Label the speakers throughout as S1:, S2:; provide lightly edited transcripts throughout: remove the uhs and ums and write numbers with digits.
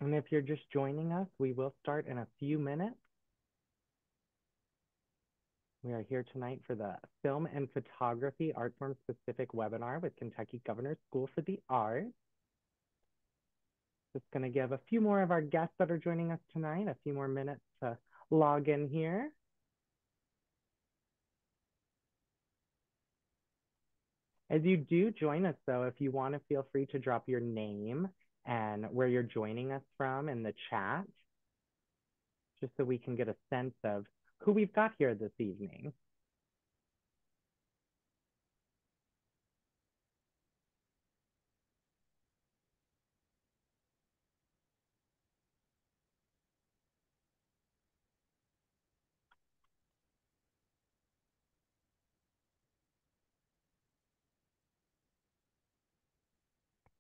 S1: And if you're just joining us, we will start in a few minutes. We are here tonight for the Film and Photography Art Form Specific webinar with Kentucky Governor's School for the Arts. Just going to give a few more of our guests that are joining us tonight a few more minutes to log in here. As you do join us, though, if you want to, feel free to drop your name and where you're joining us from in the chat, just so we can get a sense of who we've got here this evening.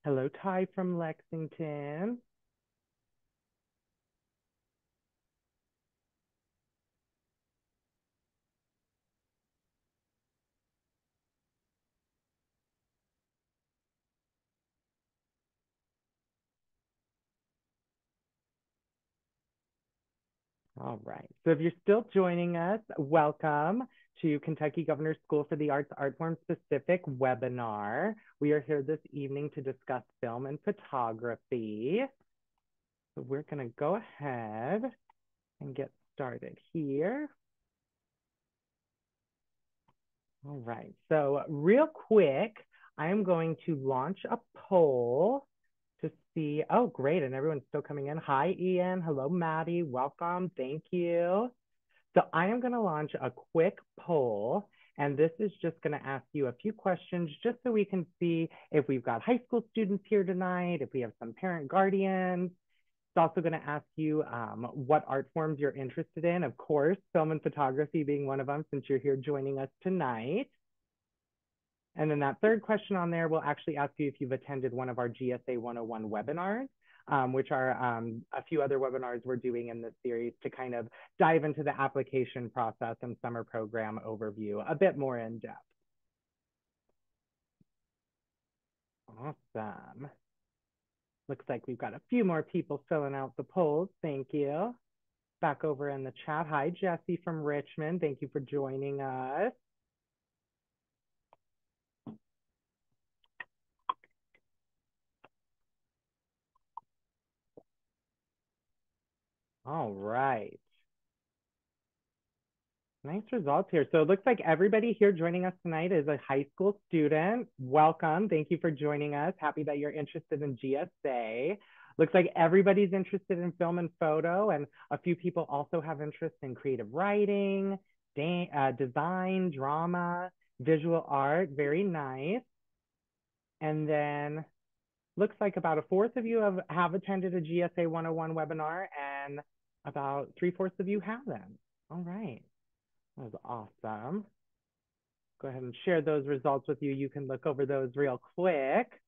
S1: Hello, Ty from Lexington. All right. So if you're still joining us, welcome to Kentucky Governor's School for the Arts Art Form Specific webinar. We are here this evening to discuss film and photography. So we're going to go ahead and get started here. All right. So real quick, I am going to launch a poll to see. Oh, great. And everyone's still coming in. Hi, Ian. Hello, Maddie. Welcome. Thank you. So I am going to launch a quick poll, and this is just going to ask you a few questions just so we can see if we've got high school students here tonight, if we have some parent guardians. It's also going to ask you what art forms you're interested in. Of course, film and photography being one of them, since you're here joining us tonight. And then that third question on there will actually ask you if you've attended one of our GSA 101 webinars, which are a few other webinars we're doing in this series to kind of dive into the application process and summer program overview a bit more in depth. Awesome. Looks like we've got a few more people filling out the polls. Thank you. Back over in the chat. Hi, Jesse from Richmond. Thank you for joining us. All right. Nice results here. So it looks like everybody here joining us tonight is a high school student. Welcome. Thank you for joining us. Happy that you're interested in GSA. Looks like everybody's interested in film and photo, and a few people also have interest in creative writing, design, drama, visual art. Very nice. And then looks like about a fourth of you have attended a GSA 101 webinar, and about 3/4 of you haven't. All right. That was awesome. Go ahead and share those results with you. You can look over those real quick.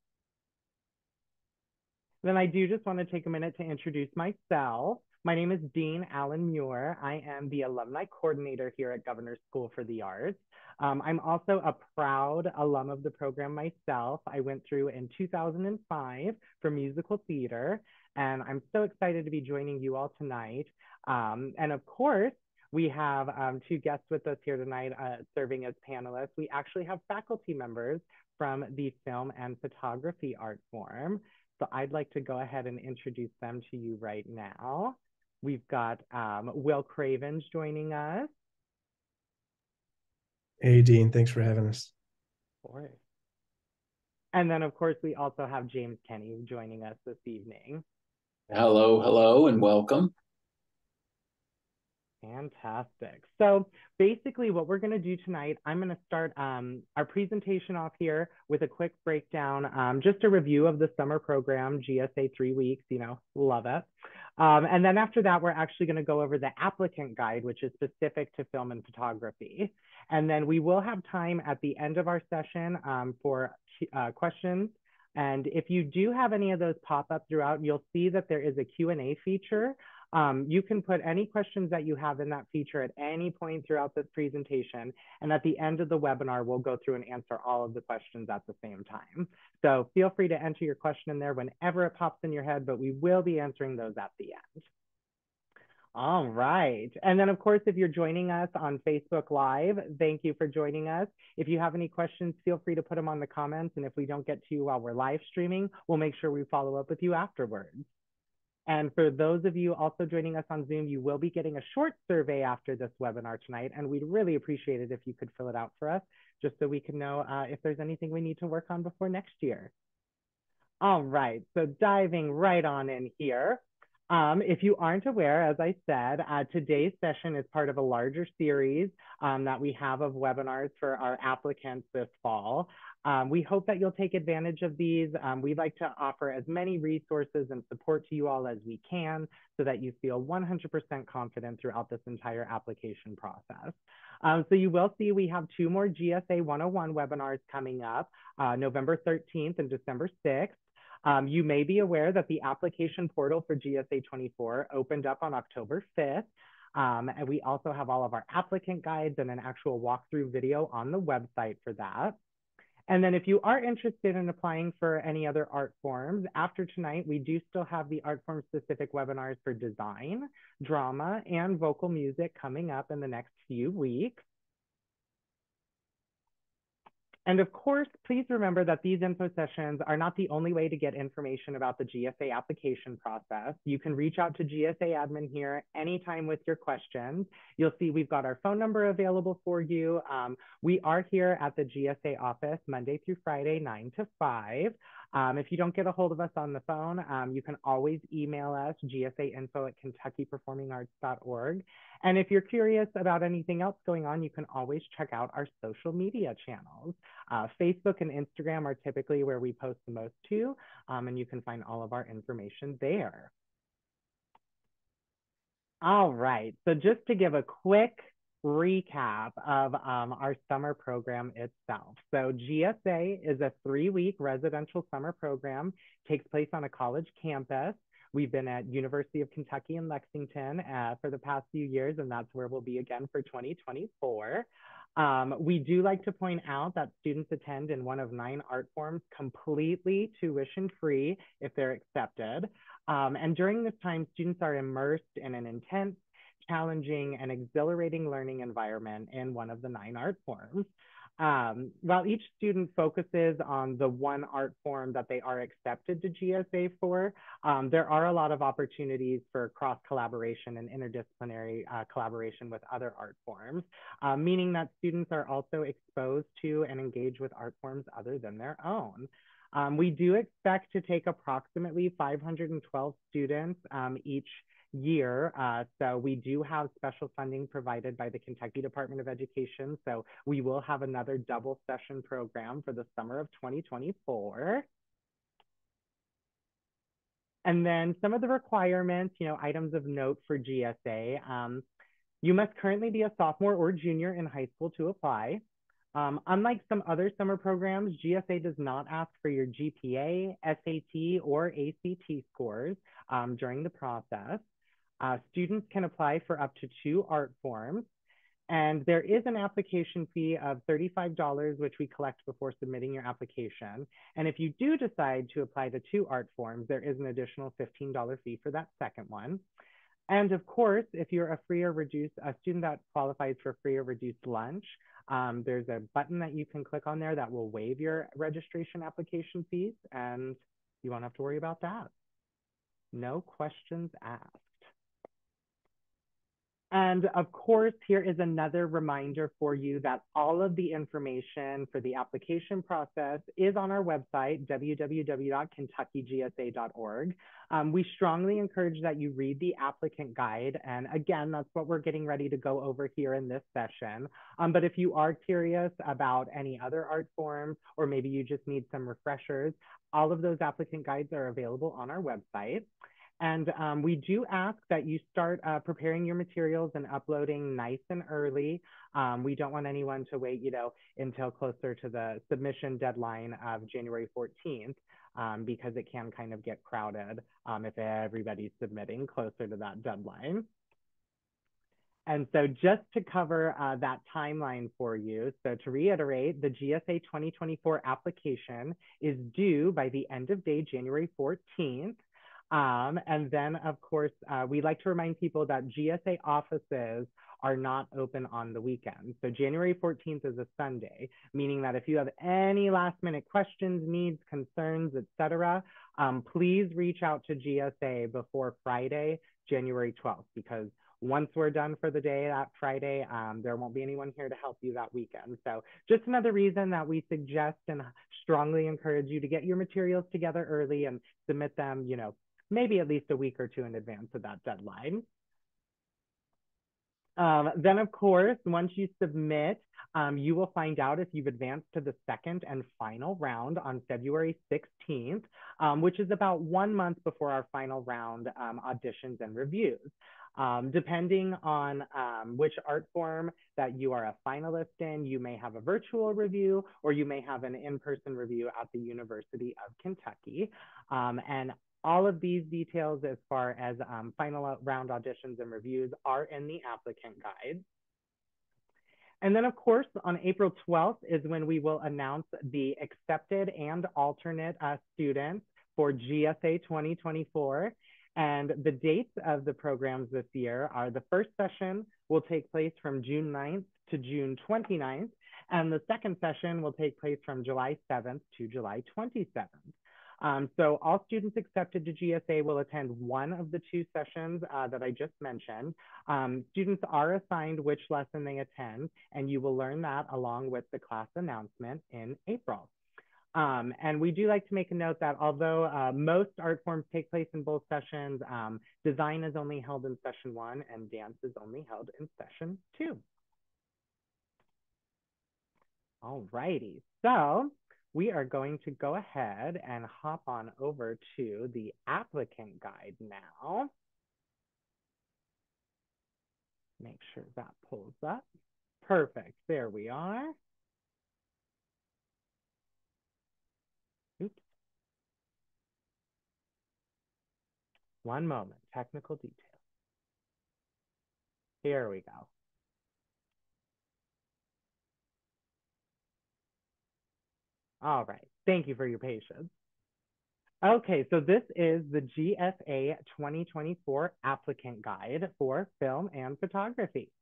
S1: Then I do just want to take a minute to introduce myself. My name is Dean Allen Muir. I am the alumni coordinator here at Governor's School for the Arts. I'm also a proud alum of the program myself. I went through in 2005 for musical theater, and I'm so excited to be joining you all tonight. And of course, we have two guests with us here tonight serving as panelists. We actually have faculty members from the film and photography art form. So I'd like to go ahead and introduce them to you right now. We've got Will Cravens joining us.
S2: Hey, Dean, thanks for having us.
S1: Of course. And then, of course, we also have James Kenney joining us this evening.
S3: Hello, hello, and welcome.
S1: Fantastic. So basically what we're going to do tonight, I'm going to start our presentation off here with a quick breakdown, just a review of the summer program, GSA 3 weeks, you know, love it. And then after that, we're actually going to go over the applicant guide, which is specific to film and photography. And then we will have time at the end of our session for questions. And if you do have any of those pop up throughout, you'll see that there is a Q&A feature You can put any questions that you have in that feature at any point throughout this presentation. And at the end of the webinar, we'll go through and answer all of the questions at the same time. So feel free to enter your question in there whenever it pops in your head, but we will be answering those at the end. All right. And then, of course, if you're joining us on Facebook Live, thank you for joining us. If you have any questions, feel free to put them on the comments. And if we don't get to you while we're live streaming, we'll make sure we follow up with you afterwards. And for those of you also joining us on Zoom, you will be getting a short survey after this webinar tonight. And we'd really appreciate it if you could fill it out for us, just so we can know if there's anything we need to work on before next year. All right, so diving right on in here. If you aren't aware, as I said, today's session is part of a larger series that we have of webinars for our applicants this fall. We hope that you'll take advantage of these. We'd like to offer as many resources and support to you all as we can so that you feel 100% confident throughout this entire application process. So you will see we have 2 more GSA 101 webinars coming up, November 13th and December 6th. You may be aware that the application portal for GSA 24 opened up on October 5th. And we also have all of our applicant guides and an actual walkthrough video on the website for that. And then if you are interested in applying for any other art forms, after tonight, we do still have the art form specific webinars for design, drama, and vocal music coming up in the next few weeks. And of course, please remember that these info sessions are not the only way to get information about the GSA application process. You can reach out to GSA admin here anytime with your questions. You'll see we've got our phone number available for you. We are here at the GSA office Monday through Friday, 9 to 5. If you don't get a hold of us on the phone, you can always email us, gsainfo@kentuckyperformingarts.org. And if you're curious about anything else going on, you can always check out our social media channels. Facebook and Instagram are typically where we post the most too, and you can find all of our information there. All right, so just to give a quick recap of our summer program itself. So GSA is a 3-week residential summer program, takes place on a college campus. We've been at University of Kentucky in Lexington for the past few years, and that's where we'll be again for 2024. We do like to point out that students attend in one of 9 art forms completely tuition-free if they're accepted. And during this time, students are immersed in an intense, challenging, and exhilarating learning environment in one of the 9 art forms. While each student focuses on the one art form that they are accepted to GSA for, there are a lot of opportunities for cross-collaboration and interdisciplinary collaboration with other art forms, meaning that students are also exposed to and engage with art forms other than their own. We do expect to take approximately 512 students each year. So we do have special funding provided by the Kentucky Department of Education. So we will have another double session program for the summer of 2024. And then some of the requirements, items of note for GSA. You must currently be a sophomore or junior in high school to apply. Unlike some other summer programs, GSA does not ask for your GPA, SAT, or ACT scores during the process. Students can apply for up to 2 art forms, and there is an application fee of $35, which we collect before submitting your application. And if you do decide to apply to 2 art forms, there is an additional $15 fee for that second one. And of course, if you're a student that qualifies for free or reduced lunch, there's a button that you can click on there that will waive your registration application fees, and you won't have to worry about that. No questions asked. And of course, here is another reminder for you that all of the information for the application process is on our website, www.kentuckygsa.org. We strongly encourage that you read the applicant guide. And again, that's what we're getting ready to go over here in this session. But if you are curious about any other art forms, or maybe you just need some refreshers, all of those applicant guides are available on our website. And we do ask that you start preparing your materials and uploading nice and early. We don't want anyone to wait, until closer to the submission deadline of January 14th. because it can kind of get crowded if everybody's submitting closer to that deadline. And so just to cover that timeline for you, so to reiterate, the GSA 2024 application is due by the end of day, January 14th. And then, of course, we like to remind people that GSA offices are not open on the weekend. So January 14th is a Sunday, meaning that if you have any last minute questions, needs, concerns, etc., please reach out to GSA before Friday, January 12th, because once we're done for the day that Friday, there won't be anyone here to help you that weekend. So just another reason that we suggest and strongly encourage you to get your materials together early and submit them, you know, maybe at least a week or two in advance of that deadline. Then, of course, once you submit, you will find out if you've advanced to the second and final round on February 16th, which is about 1 month before our final round auditions and reviews. Depending on which art form that you are a finalist in, you may have a virtual review or you may have an in-person review at the University of Kentucky. And all of these details as far as final round auditions and reviews are in the applicant guide. And then, of course, on April 12th is when we will announce the accepted and alternate students for GSA 2024. And the dates of the programs this year are the first session will take place from June 9th to June 29th, and the second session will take place from July 7th to July 27th. So all students accepted to GSA will attend one of the 2 sessions that I just mentioned. Students are assigned which lesson they attend, and you will learn that along with the class announcement in April. And we do like to make a note that although most art forms take place in both sessions, design is only held in session 1 and dance is only held in session 2. All righty, so we are going to go ahead and hop on over to the applicant guide now. Make sure that pulls up. Perfect, there we are. Oops. One moment, technical detail. Here we go. All right, thank you for your patience. Okay, so this is the GSA 2024 applicant guide for film and photography.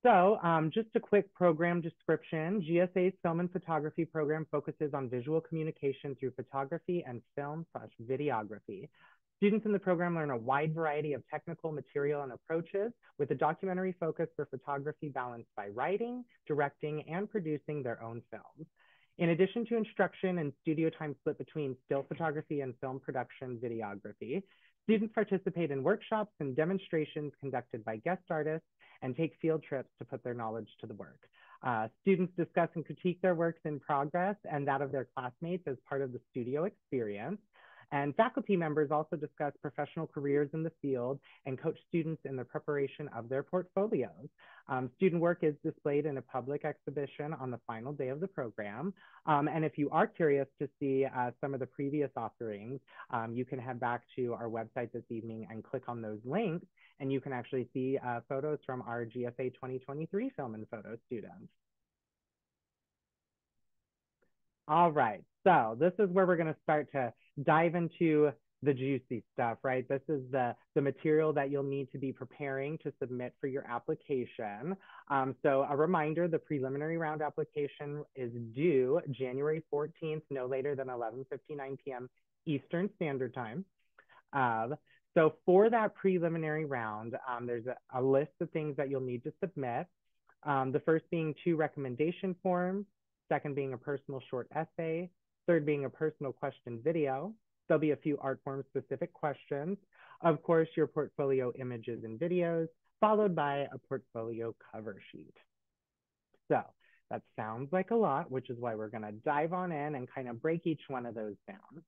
S1: So just a quick program description. GSA's film and photography program focuses on visual communication through photography and film/videography. Students in the program learn a wide variety of technical material and approaches with a documentary focus for photography balanced by writing, directing, and producing their own films. In addition to instruction and studio time split between still photography and film production videography, students participate in workshops and demonstrations conducted by guest artists and take field trips to put their knowledge to the work. Students discuss and critique their works in progress and that of their classmates as part of the studio experience. And faculty members also discuss professional careers in the field and coach students in the preparation of their portfolios. Student work is displayed in a public exhibition on the final day of the program. And if you are curious to see some of the previous offerings, you can head back to our website this evening and click on those links, and you can actually see photos from our GSA 2023 film and photo students. All right, so this is where we're going to start to dive into the juicy stuff, right? This is the material that you'll need to be preparing to submit for your application. So a reminder, the preliminary round application is due January 14th, no later than 11:59 p.m. Eastern Standard Time. So for that preliminary round, there's a list of things that you'll need to submit. The first being 2 recommendation forms, second being a personal short essay, third being a personal question video. There'll be a few art form specific questions. Of course, your portfolio images and videos, followed by a portfolio cover sheet. So that sounds like a lot, which is why we're gonna dive on in and kind of break each one of those down.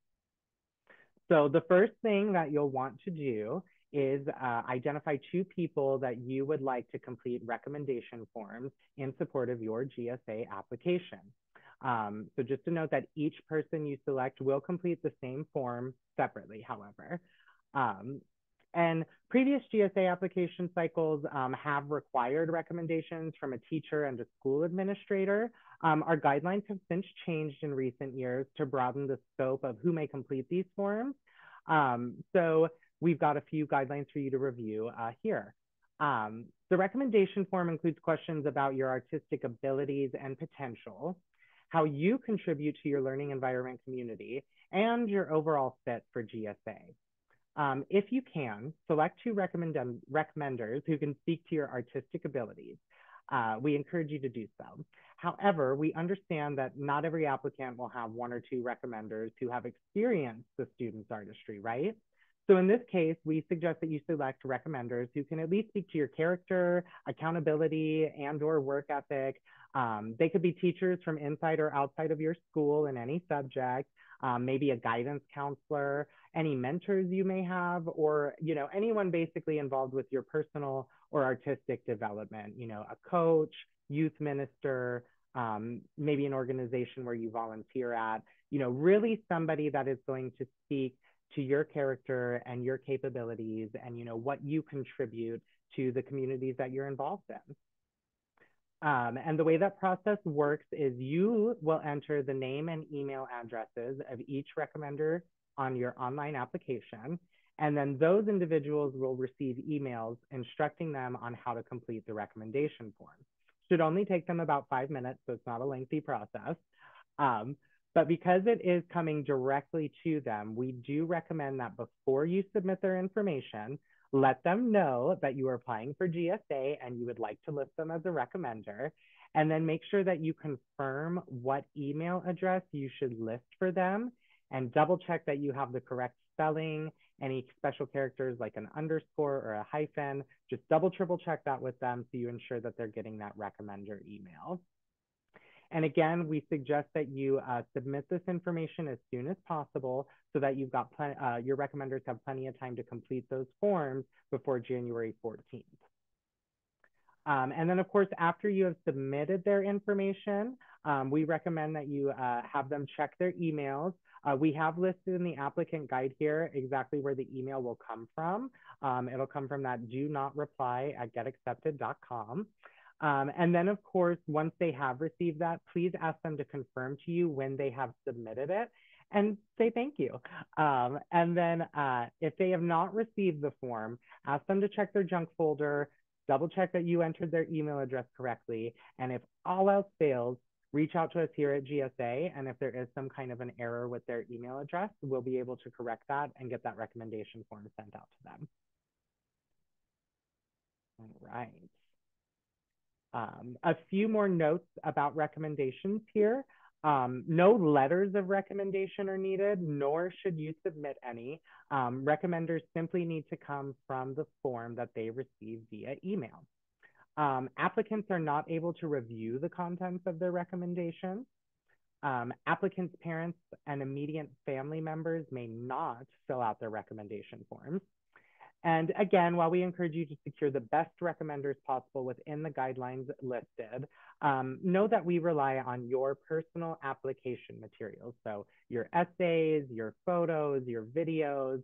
S1: So the first thing that you'll want to do is identify 2 people that you would like to complete recommendation forms in support of your GSA application. So just to note that each person you select will complete the same form separately, however. And previous GSA application cycles have required recommendations from a teacher and a school administrator. Our guidelines have since changed in recent years to broaden the scope of who may complete these forms. So we've got a few guidelines for you to review here. The recommendation form includes questions about your artistic abilities and potential, how you contribute to your learning environment community, and your overall fit for GSA. If you can, select 2 recommenders who can speak to your artistic abilities. We encourage you to do so. However, we understand that not every applicant will have 1 or 2 recommenders who have experienced the student's artistry, right? So in this case, we suggest that you select recommenders who can at least speak to your character, accountability, and/or work ethic. They could be teachers from inside or outside of your school in any subject, maybe a guidance counselor, any mentors you may have, or anyone basically involved with your personal or artistic development, a coach, youth minister, maybe an organization where you volunteer at, really somebody that is going to speak to your character and your capabilities and what you contribute to the communities that you're involved in. And the way that process works is you will enter the name and email addresses of each recommender on your online application, and then those individuals will receive emails instructing them on how to complete the recommendation form. Should only take them about 5 minutes, so it's not a lengthy process. But because it is coming directly to them, we do recommend that before you submit their information, let them know that you are applying for GSA and you would like to list them as a recommender, and then make sure that you confirm what email address you should list for them, and double check that you have the correct spelling, any special characters like an underscore or a hyphen. Just double, triple check that with them so you ensure that they're getting that recommender email. And again, we suggest that you submit this information as soon as possible so that you've got your recommenders have plenty of time to complete those forms before January 14th. And then, of course, after you have submitted their information, we recommend that you have them check their emails. We have listed in the applicant guide here exactly where the email will come from. It'll come from that do-not-reply@getaccepted.com. And then, of course, once they have received that, please ask them to confirm to you when they have submitted it and say thank you. And then if they have not received the form, ask them to check their junk folder, double check that you entered their email address correctly. And if all else fails, reach out to us here at GSA. And if there is some kind of an error with their email address, we'll be able to correct that and get that recommendation form sent out to them. All right. A few more notes about recommendations here. No letters of recommendation are needed, nor should you submit any. Recommenders simply need to come from the form that they receive via email. Applicants are not able to review the contents of their recommendation. Applicants' parents and immediate family members may not fill out their recommendation forms. And again, while we encourage you to secure the best recommenders possible within the guidelines listed, know that we rely on your personal application materials. So your essays, your photos, your videos,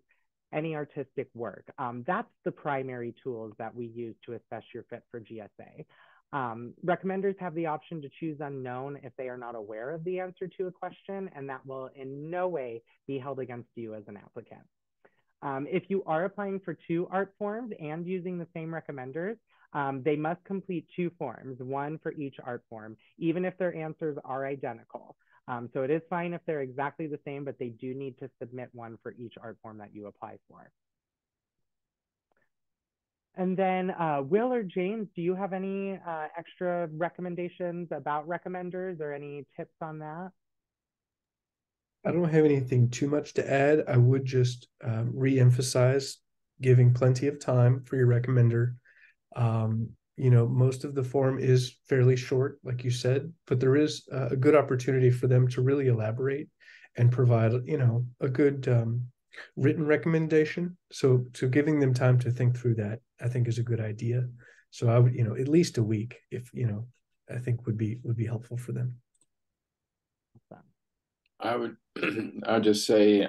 S1: any artistic work. That's the primary tools that we use to assess your fit for GSA. Recommenders have the option to choose unknown if they are not aware of the answer to a question, and that will in no way be held against you as an applicant. If you are applying for 2 art forms and using the same recommenders, they must complete 2 forms, 1 for each art form, even if their answers are identical. So it is fine if they're exactly the same, but they do need to submit 1 for each art form that you apply for. And then Will or James, do you have any extra recommendations about recommenders or any tips on that?
S2: I don't have anything too much to add. I would just re-emphasize giving plenty of time for your recommender. Most of the form is fairly short, like you said, but there is a good opportunity for them to really elaborate and provide, a good written recommendation. So giving them time to think through that, I think, is a good idea. So I would, at least a week, if I think would be helpful for them.
S3: I would I would just say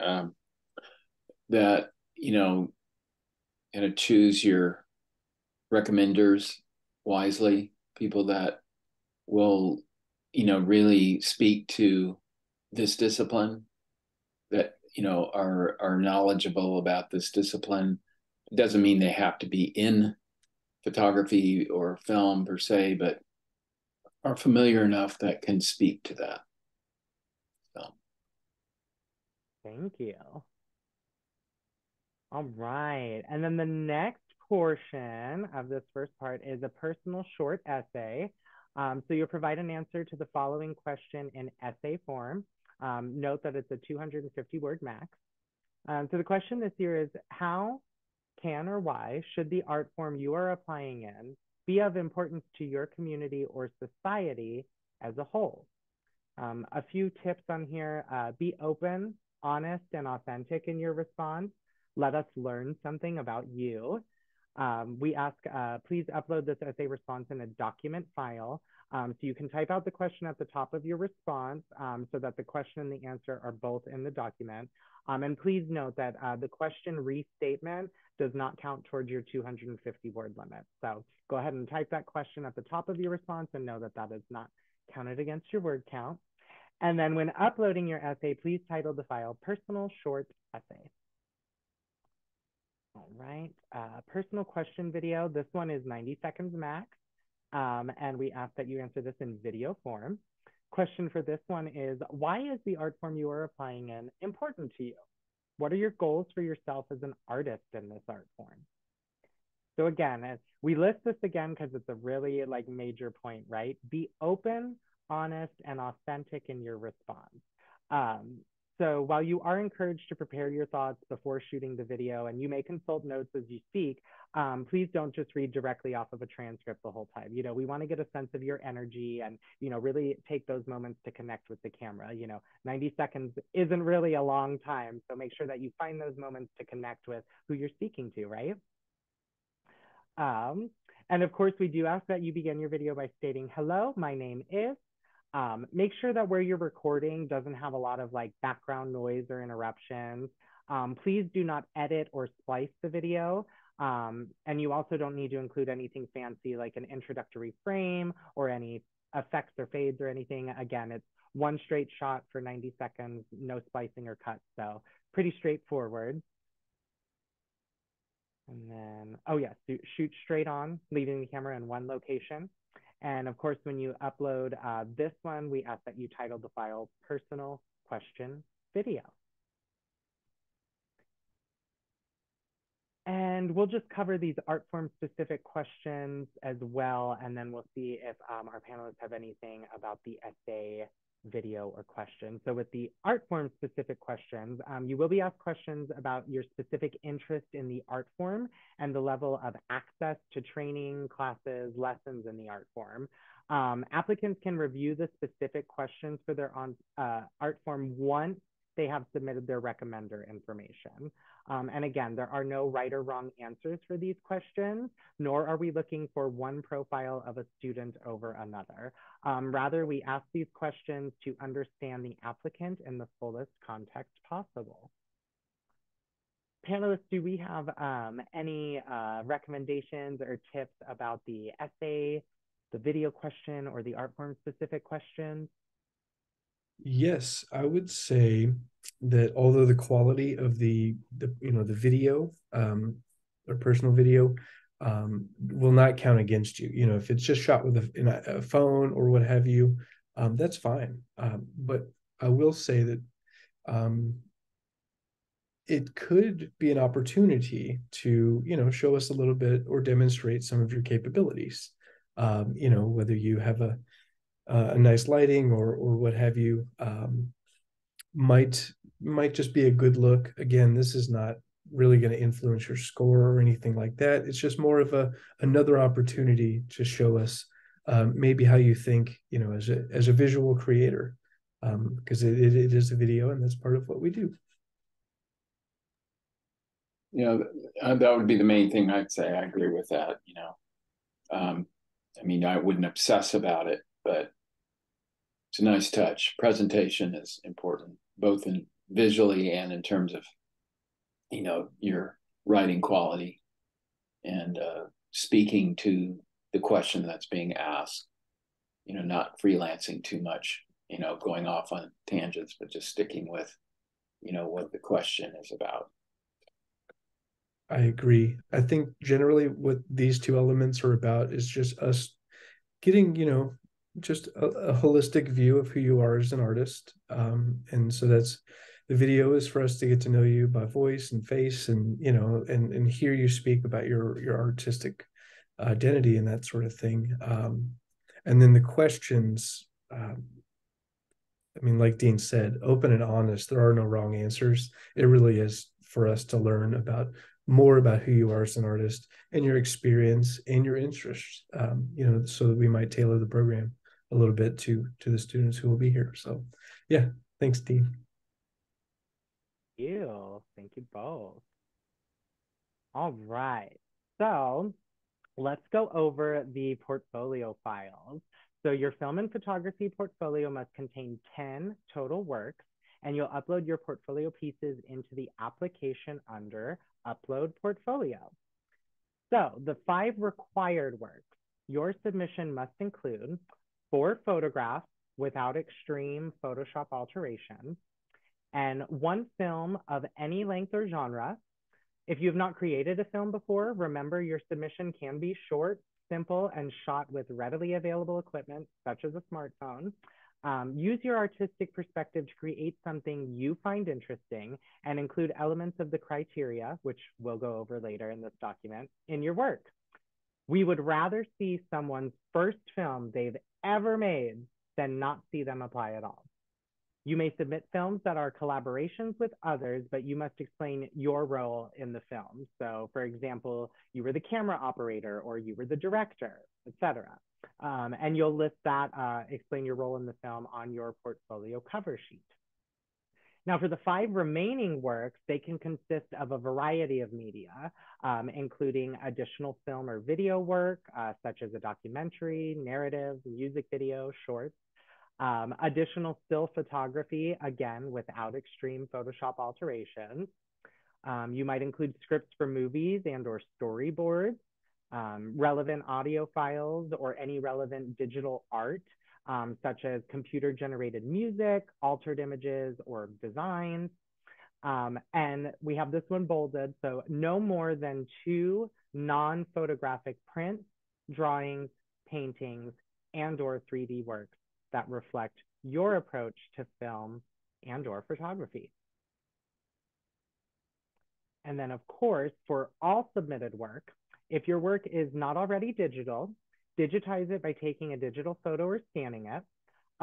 S3: that, choose your recommenders wisely, people that will, really speak to this discipline, that, are knowledgeable about this discipline. It doesn't mean they have to be in photography or film per se, but are familiar enough that can speak to that. So.
S1: Thank you. All right. And then the next portion of this first part is a personal short essay. So you'll provide an answer to the following question in essay form. Note that it's a 250 word max. So the question this year is, how can or why should the art form you are applying in be of importance to your community or society as a whole? A few tips on here: be open, honest, and authentic in your response. Let us learn something about you. We ask, please upload this essay response in a document file. So you can type out the question at the top of your response so that the question and the answer are both in the document. And please note that the question restatement does not count towards your 250 word limit. So go ahead and type that question at the top of your response and know that that is not counted against your word count. And then when uploading your essay, please title the file Personal Short Essay. All right, personal question video. This one is 90 seconds max. And we ask that you answer this in video form. Question for this one is, why is the art form you are applying in important to you? What are your goals for yourself as an artist in this art form? So again, we list this again because it's a really major point, right? Be open, honest, and authentic in your response. So while you are encouraged to prepare your thoughts before shooting the video, and you may consult notes as you speak, please don't just read directly off of a transcript the whole time. We want to get a sense of your energy and, really take those moments to connect with the camera. 90 seconds isn't really a long time. So make sure that you find those moments to connect with who you're speaking to, right? And of course, we do ask that you begin your video by stating, hello, my name is. Make sure that where you're recording doesn't have a lot of background noise or interruptions. Please do not edit or splice the video. And you also don't need to include anything fancy like an introductory frame or any effects or fades or anything. Again, it's one straight shot for 90 seconds, no splicing or cuts. So pretty straightforward. And then, oh yes, shoot straight on, leaving the camera in one location. And of course, when you upload this one, we ask that you title the file Personal Question Video. And we'll just cover these art form specific questions as well. And then we'll see if our panelists have anything about the essay, video, or question. So with the art form specific questions, you will be asked questions about your specific interest in the art form and the level of access to training, classes, lessons in the art form. Applicants can review the specific questions for their art form once they have submitted their recommender information. And again, there are no right or wrong answers for these questions, nor are we looking for one profile of a student over another. Rather, we ask these questions to understand the applicant in the fullest context possible. Panelists, do we have any recommendations or tips about the essay, the video question, or the art form specific questions?
S2: Yes, I would say that although the quality of the video or personal video will not count against you. If it's just shot with a phone or what have you, that's fine. But I will say that it could be an opportunity to show us a little bit or demonstrate some of your capabilities. Whether you have a nice lighting or what have you, might just be a good look. Again, this is not really going to influence your score or anything like that. It's just more of another opportunity to show us maybe how you think, as a visual creator, because it is a video and that's part of what we do.
S3: That would be the main thing I'd say. I agree with that. I wouldn't obsess about it, but it's a nice touch. Presentation is important, both in visually and in terms of, your writing quality and speaking to the question that's being asked, not freelancing too much, going off on tangents, but just sticking with, what the question is about.
S2: I agree. I think generally what these two elements are about is just us getting, just a holistic view of who you are as an artist. And so that's the video is for us to get to know you by voice and face and, and hear you speak about your artistic identity and that sort of thing. And then the questions, I mean, like Dean said, open and honest. There are no wrong answers. It really is for us to learn about more about who you are as an artist and your experience and your interests. So that we might tailor the program a little bit to the students who will be here. So, yeah, thanks, Dean.
S1: Thank you both. All right. So let's go over the portfolio files. So your film and photography portfolio must contain 10 total works, and you'll upload your portfolio pieces into the application under Upload Portfolio. So the 5 required works, your submission must include 4 photographs without extreme Photoshop alterations, and 1 film of any length or genre. If you have not created a film before, remember your submission can be short, simple, and shot with readily available equipment, such as a smartphone. Use your artistic perspective to create something you find interesting and include elements of the criteria, which we'll go over later in this document, in your work. We would rather see someone's first film they've ever made than not see them apply at all. You may submit films that are collaborations with others, but you must explain your role in the film. So for example, you were the camera operator or you were the director, etc. And you'll list that, explain your role in the film on your portfolio cover sheet. Now for the 5 remaining works, they can consist of a variety of media, including additional film or video work, such as a documentary, narrative, music video, shorts, additional still photography, again, without extreme Photoshop alterations. You might include scripts for movies and or storyboards, relevant audio files or any relevant digital art, such as computer-generated music, altered images, or designs. And we have this one bolded, so no more than 2 non-photographic prints, drawings, paintings, and or 3D works that reflect your approach to film and or photography. And then of course, for all submitted work, if your work is not already digital, digitize it by taking a digital photo or scanning it,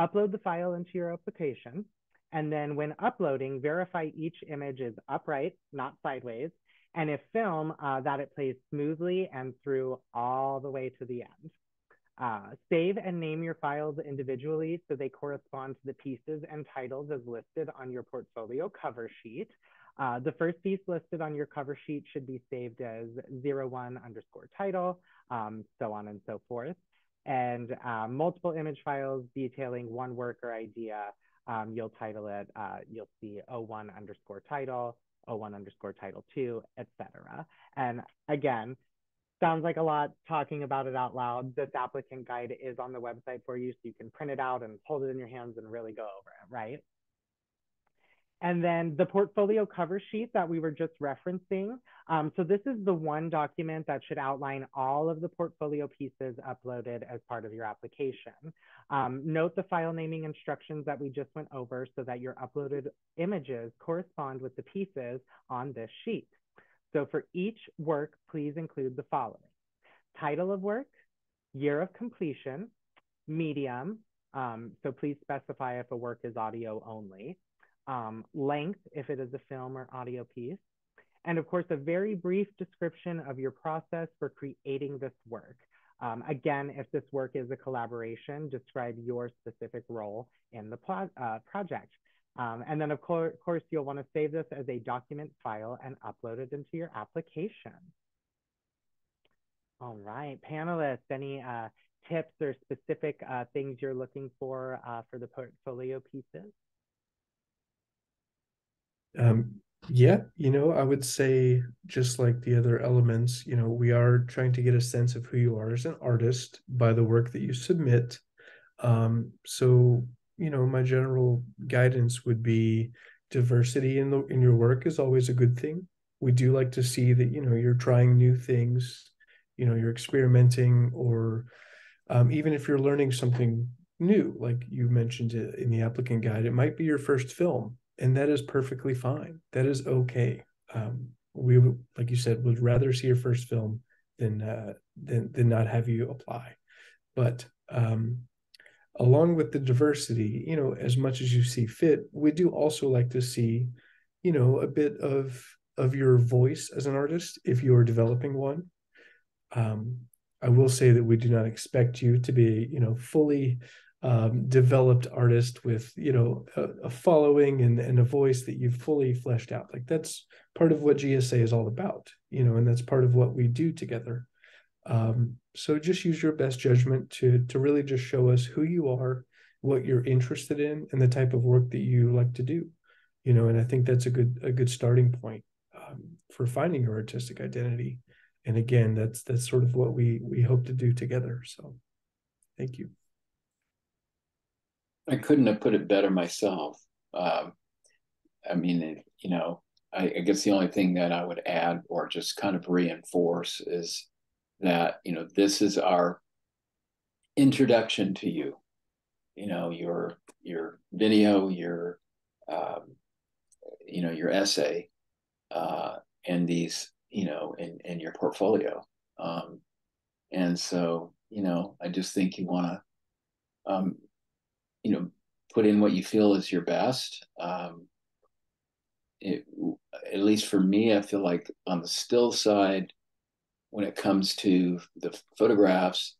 S1: upload the file into your application, and then when uploading, verify each image is upright, not sideways, and if film, that it plays smoothly and through all the way to the end. Save and name your files individually so they correspond to the pieces and titles as listed on your portfolio cover sheet. The first piece listed on your cover sheet should be saved as 01_title, so on and so forth. And multiple image files detailing one work or idea, you'll title it, you'll see 01_title, 01_title2, etc. And again, sounds like a lot talking about it out loud. This applicant guide is on the website for you, so you can print it out and hold it in your hands and really go over it, right? And then the portfolio cover sheet that we were just referencing. So this is the one document that should outline all of the portfolio pieces uploaded as part of your application. Note the file naming instructions that we just went over so that your uploaded images correspond with the pieces on this sheet. So for each work, please include the following: title of work, year of completion, medium, so please specify if a work is audio only, length if it is a film or audio piece, and of course a very brief description of your process for creating this work. Again, if this work is a collaboration, describe your specific role in the project. And then of course, you'll want to save this as a document file and upload it into your application. All right, panelists, any tips or specific things you're looking for the portfolio pieces?
S2: Yeah, I would say just like the other elements, we are trying to get a sense of who you are as an artist by the work that you submit. So, my general guidance would be diversity in your work is always a good thing. We do like to see that, you're trying new things, you're experimenting, or even if you're learning something new, like you mentioned it in the applicant guide, it might be your first film, and that is perfectly fine. That is okay. We, like you said, would rather see your first film than not have you apply. But along with the diversity, as much as you see fit, we do also like to see, a bit of your voice as an artist if you are developing one. um, I will say that we do not expect you to be, fully developed artist with, a following and a voice that you've fully fleshed out. Like that's part of what GSA is all about, and that's part of what we do together. So just use your best judgment to really just show us who you are, what you're interested in, and the type of work that you like to do. And I think that's a good starting point for finding your artistic identity. And again, that's sort of what we hope to do together. So thank you.
S3: I couldn't have put it better myself. I mean, I guess the only thing that I would add or just kind of reinforce is that, this is our introduction to you, your video, your your essay, and these, in your portfolio. And so, I just think you want to, put in what you feel is your best. At least for me, I feel like on the still side, when it comes to the photographs,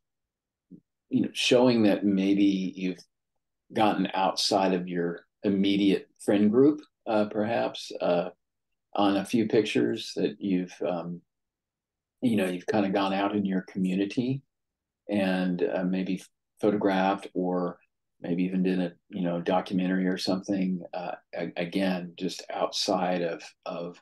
S3: showing that maybe you've gotten outside of your immediate friend group, perhaps on a few pictures that you've kind of gone out in your community and maybe photographed or maybe even did a documentary or something, again just outside of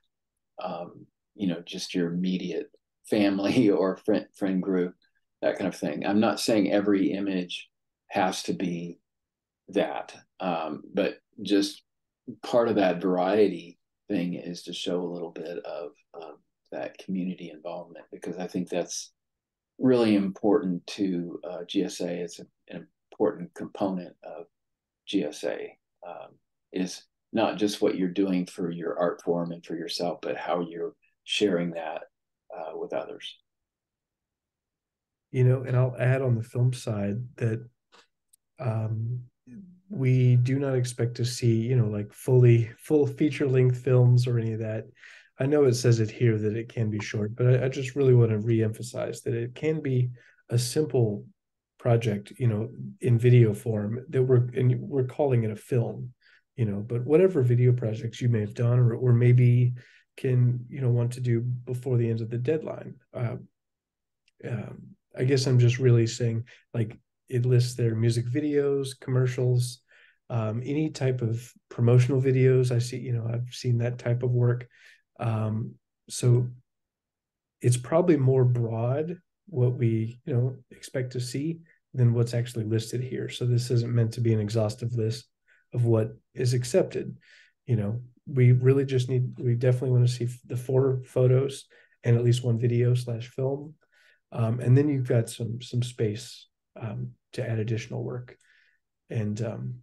S3: just your immediate family or friend group, that kind of thing. I'm not saying every image has to be that, but just part of that variety thing is to show a little bit of that community involvement, because I think that's really important to GSA. It's an important component of GSA, is not just what you're doing for your art form and for yourself, but how you're sharing that with others.
S2: And I'll add on the film side that we do not expect to see, like full feature length films or any of that. I know it says it here that it can be short, but I just really want to reemphasize that it can be a simple project, in video form that we're calling it a film, but whatever video projects you may have done or maybe can, want to do before the end of the deadline. I guess I'm just really saying, like, it lists their music videos, commercials, any type of promotional videos. I see, I've seen that type of work. So it's probably more broad what we, expect to see than what's actually listed here. So this isn't meant to be an exhaustive list of what is accepted. We really just we definitely want to see the 4 photos and at least 1 video/film. And then you've got some space to add additional work. And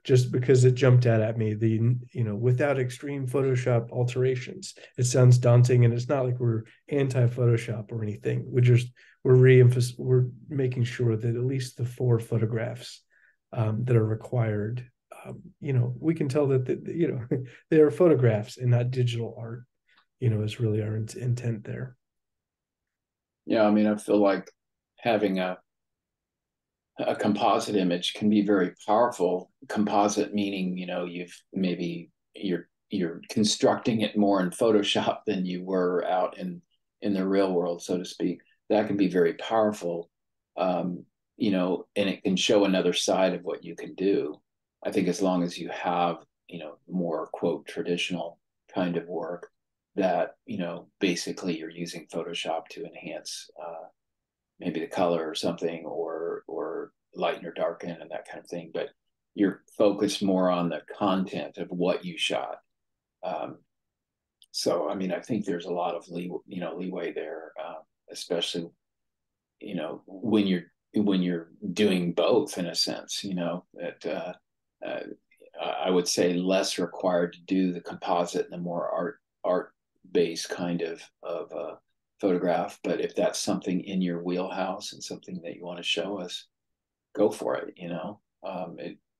S2: just because it jumped out at me, without extreme Photoshop alterations, it sounds daunting, and it's not like we're anti-Photoshop or anything. We're making sure that at least the 4 photographs that are required, we can tell that they are photographs and not digital art. Is really our intent there.
S3: Yeah, I mean, I feel like having a composite image can be very powerful. Composite meaning, you're constructing it more in Photoshop than you were out in the real world, so to speak. That can be very powerful. and it can show another side of what you can do. I think as long as you have, more quote traditional kind of work that, basically you're using Photoshop to enhance maybe the color or something, or lighten or darken and that kind of thing, but you're focused more on the content of what you shot. So, I mean, I think there's a lot of leeway there, especially, when you're doing both in a sense, that I would say less required to do the composite and the more art based kind of photograph. But if that's something in your wheelhouse and something that you want to show us, go for it.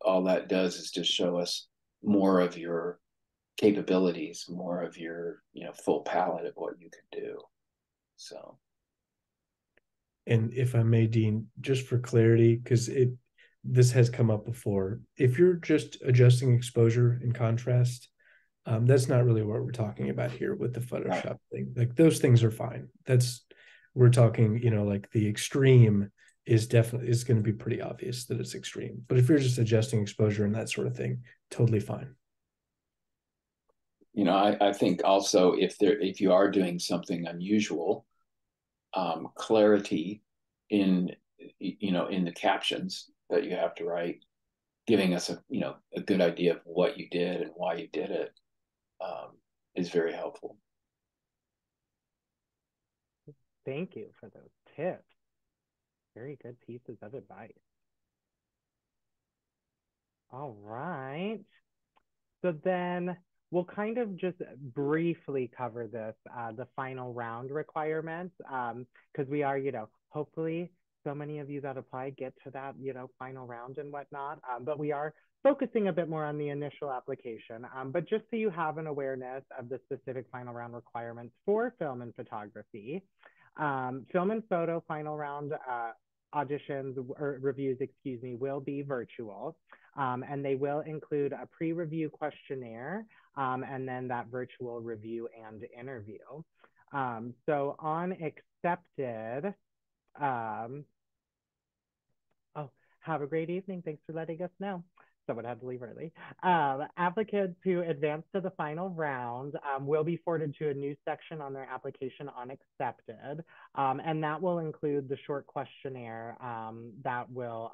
S3: All that does is just show us more of your capabilities, more of your full palette of what you can do. So.
S2: And if I may, Dean, just for clarity, because this has come up before, if you're just adjusting exposure and contrast, that's not really what we're talking about here with the Photoshop thing. Like those things are fine. We're talking, like the extreme is going to be pretty obvious that it's extreme. But if you're just adjusting exposure and that sort of thing, totally fine.
S3: I think also if you are doing something unusual, clarity in the captions that you have to write, giving us a good idea of what you did and why you did it, is very helpful.
S1: Thank you for those tips. Very good pieces of advice. All right. So then we'll kind of just briefly cover this, the final round requirements, because we are, hopefully so many of you that apply get to that, final round and whatnot. But we are focusing a bit more on the initial application. But just so you have an awareness of the specific final round requirements for film and photography, film and photo final round auditions or reviews, will be virtual. And they will include a pre-review questionnaire, and then that virtual review and interview. So on accepted, have a great evening. Thanks for letting us know. Someone had to leave early. Applicants who advance to the final round will be forwarded to a new section on their application on accepted. And that will include the short questionnaire that will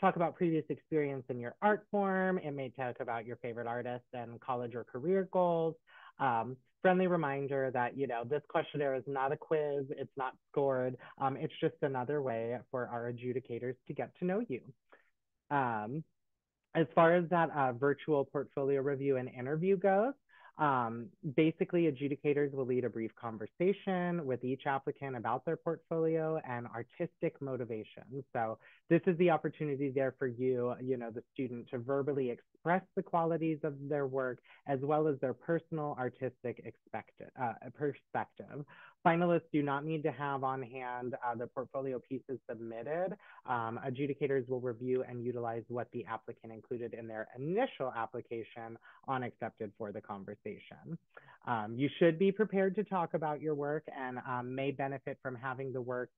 S1: talk about previous experience in your art form. It may talk about your favorite artists and college or career goals. Friendly reminder that, this questionnaire is not a quiz. It's not scored. It's just another way for our adjudicators to get to know you. As far as that virtual portfolio review and interview goes, basically adjudicators will lead a brief conversation with each applicant about their portfolio and artistic motivation. So this is the opportunity there for you, the student, to verbally express the qualities of their work as well as their personal artistic perspective. Finalists do not need to have on hand the portfolio pieces submitted. Adjudicators will review and utilize what the applicant included in their initial application on accepted for the conversation. You should be prepared to talk about your work and may benefit from having the work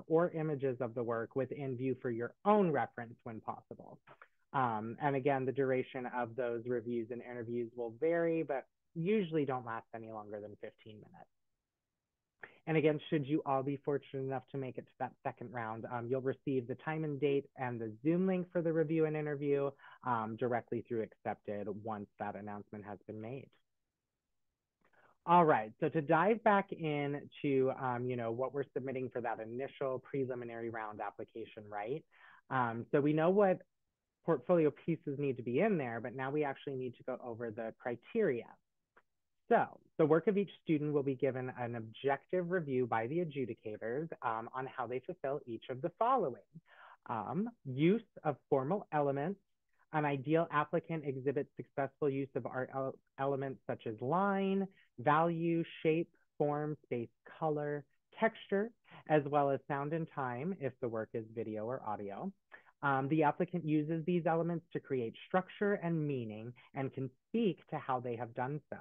S1: or images of the work within view for your own reference when possible. And again, the duration of those reviews and interviews will vary, but usually don't last any longer than 15 minutes. And again, should you all be fortunate enough to make it to that second round, you'll receive the time and date and the Zoom link for the review and interview directly through accepted once that announcement has been made. All right, so to dive back into what we're submitting for that initial preliminary round application, right? So we know what portfolio pieces need to be in there, but now we actually need to go over the criteria. So the work of each student will be given an objective review by the adjudicators on how they fulfill each of the following. Use of formal elements. An ideal applicant exhibits successful use of art elements such as line, value, shape, form, space, color, texture, as well as sound and time if the work is video or audio. The applicant uses these elements to create structure and meaning and can speak to how they have done so.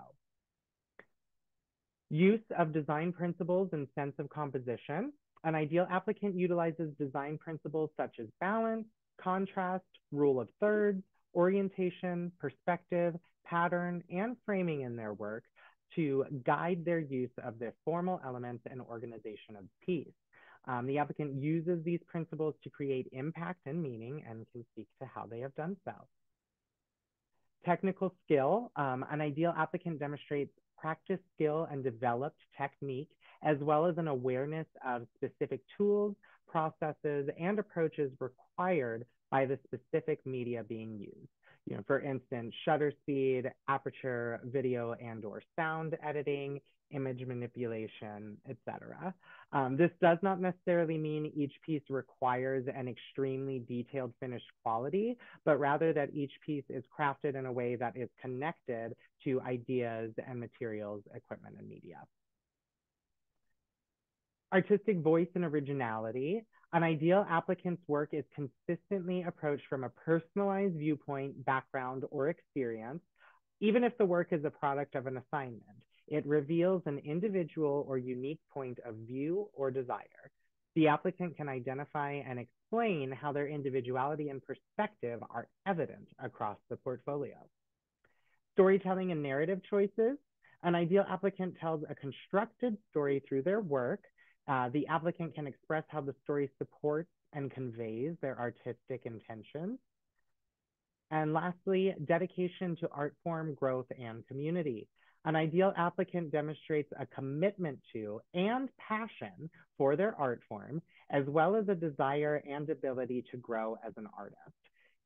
S1: Use of design principles and sense of composition. An ideal applicant utilizes design principles such as balance, contrast, rule of thirds, orientation, perspective, pattern, and framing in their work to guide their use of the formal elements and organization of the piece. The applicant uses these principles to create impact and meaning and can speak to how they have done so. Technical skill, an ideal applicant demonstrates practice skill and developed technique, as well as an awareness of specific tools, processes, and approaches required by the specific media being used. For instance, shutter speed, aperture, video and or sound editing, image manipulation, etc. This does not necessarily mean each piece requires an extremely detailed finished quality, but rather that each piece is crafted in a way that is connected to ideas and materials, equipment, and media. Artistic voice and originality. An ideal applicant's work is consistently approached from a personalized viewpoint, background, or experience, even if the work is a product of an assignment. It reveals an individual or unique point of view or desire. The applicant can identify and explain how their individuality and perspective are evident across the portfolio. Storytelling and narrative choices. An ideal applicant tells a constructed story through their work. The applicant can express how the story supports and conveys their artistic intentions. And lastly, dedication to art form, growth, and community. An ideal applicant demonstrates a commitment to and passion for their art form, as well as a desire and ability to grow as an artist.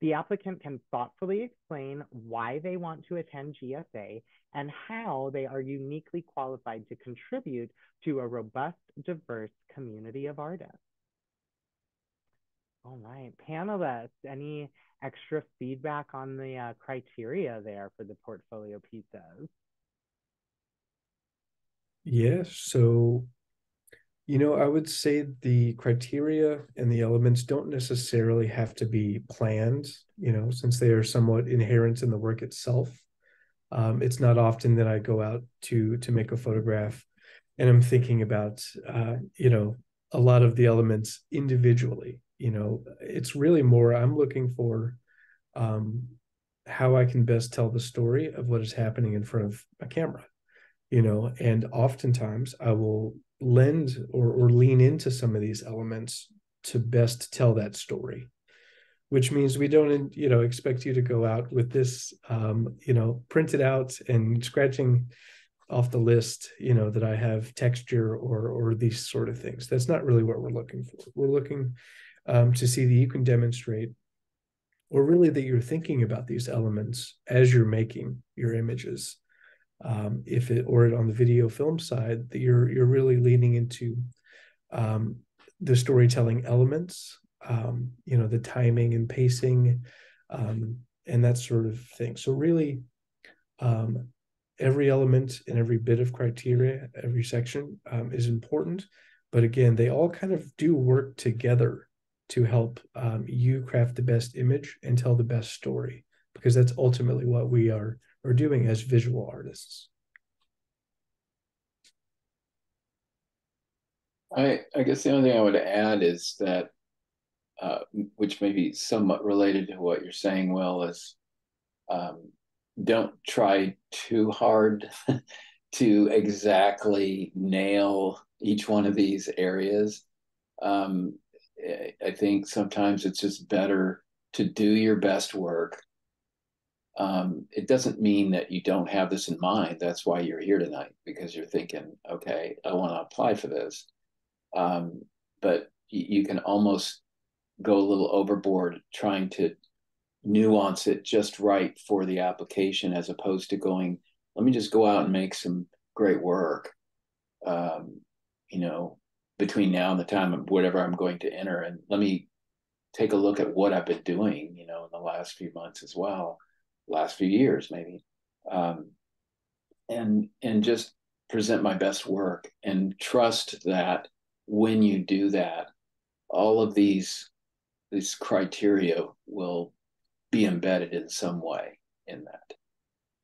S1: The applicant can thoughtfully explain why they want to attend GSA and how they are uniquely qualified to contribute to a robust, diverse community of artists. All right, panelists, any extra feedback on the criteria there for the portfolio pieces?
S2: Yeah, so I would say the criteria and the elements don't necessarily have to be planned, since they are somewhat inherent in the work itself. It's not often that I go out to make a photograph and I'm thinking about, a lot of the elements individually. It's really more, I'm looking for how I can best tell the story of what is happening in front of a camera, and oftentimes I will lend or lean into some of these elements to best tell that story, which means we don't expect you to go out with this printed out and scratching off the list that I have texture or these sort of things. That's not really what we're looking for. We're looking to see that you can demonstrate, or really that you're thinking about these elements as you're making your images. Or on the video film side, that you're really leaning into the storytelling elements, the timing and pacing, and that sort of thing. So really, every element and every bit of criteria, every section is important. But again, they all kind of do work together to help you craft the best image and tell the best story, because that's ultimately what we are doing as visual artists.
S3: I guess the only thing I would add is that, which may be somewhat related to what you're saying, Will, is don't try too hard to exactly nail each one of these areas. I think sometimes it's just better to do your best work. It doesn't mean that you don't have this in mind. That's why you're here tonight, because you're thinking, okay, I want to apply for this. But you can almost go a little overboard trying to nuance it just right for the application, as opposed to going, let me just go out and make some great work, between now and the time of whatever I'm going to enter. And let me take a look at what I've been doing, in the last few months as well, last few years, maybe. And just present my best work and trust that when you do that, all of these criteria will be embedded in some way in that.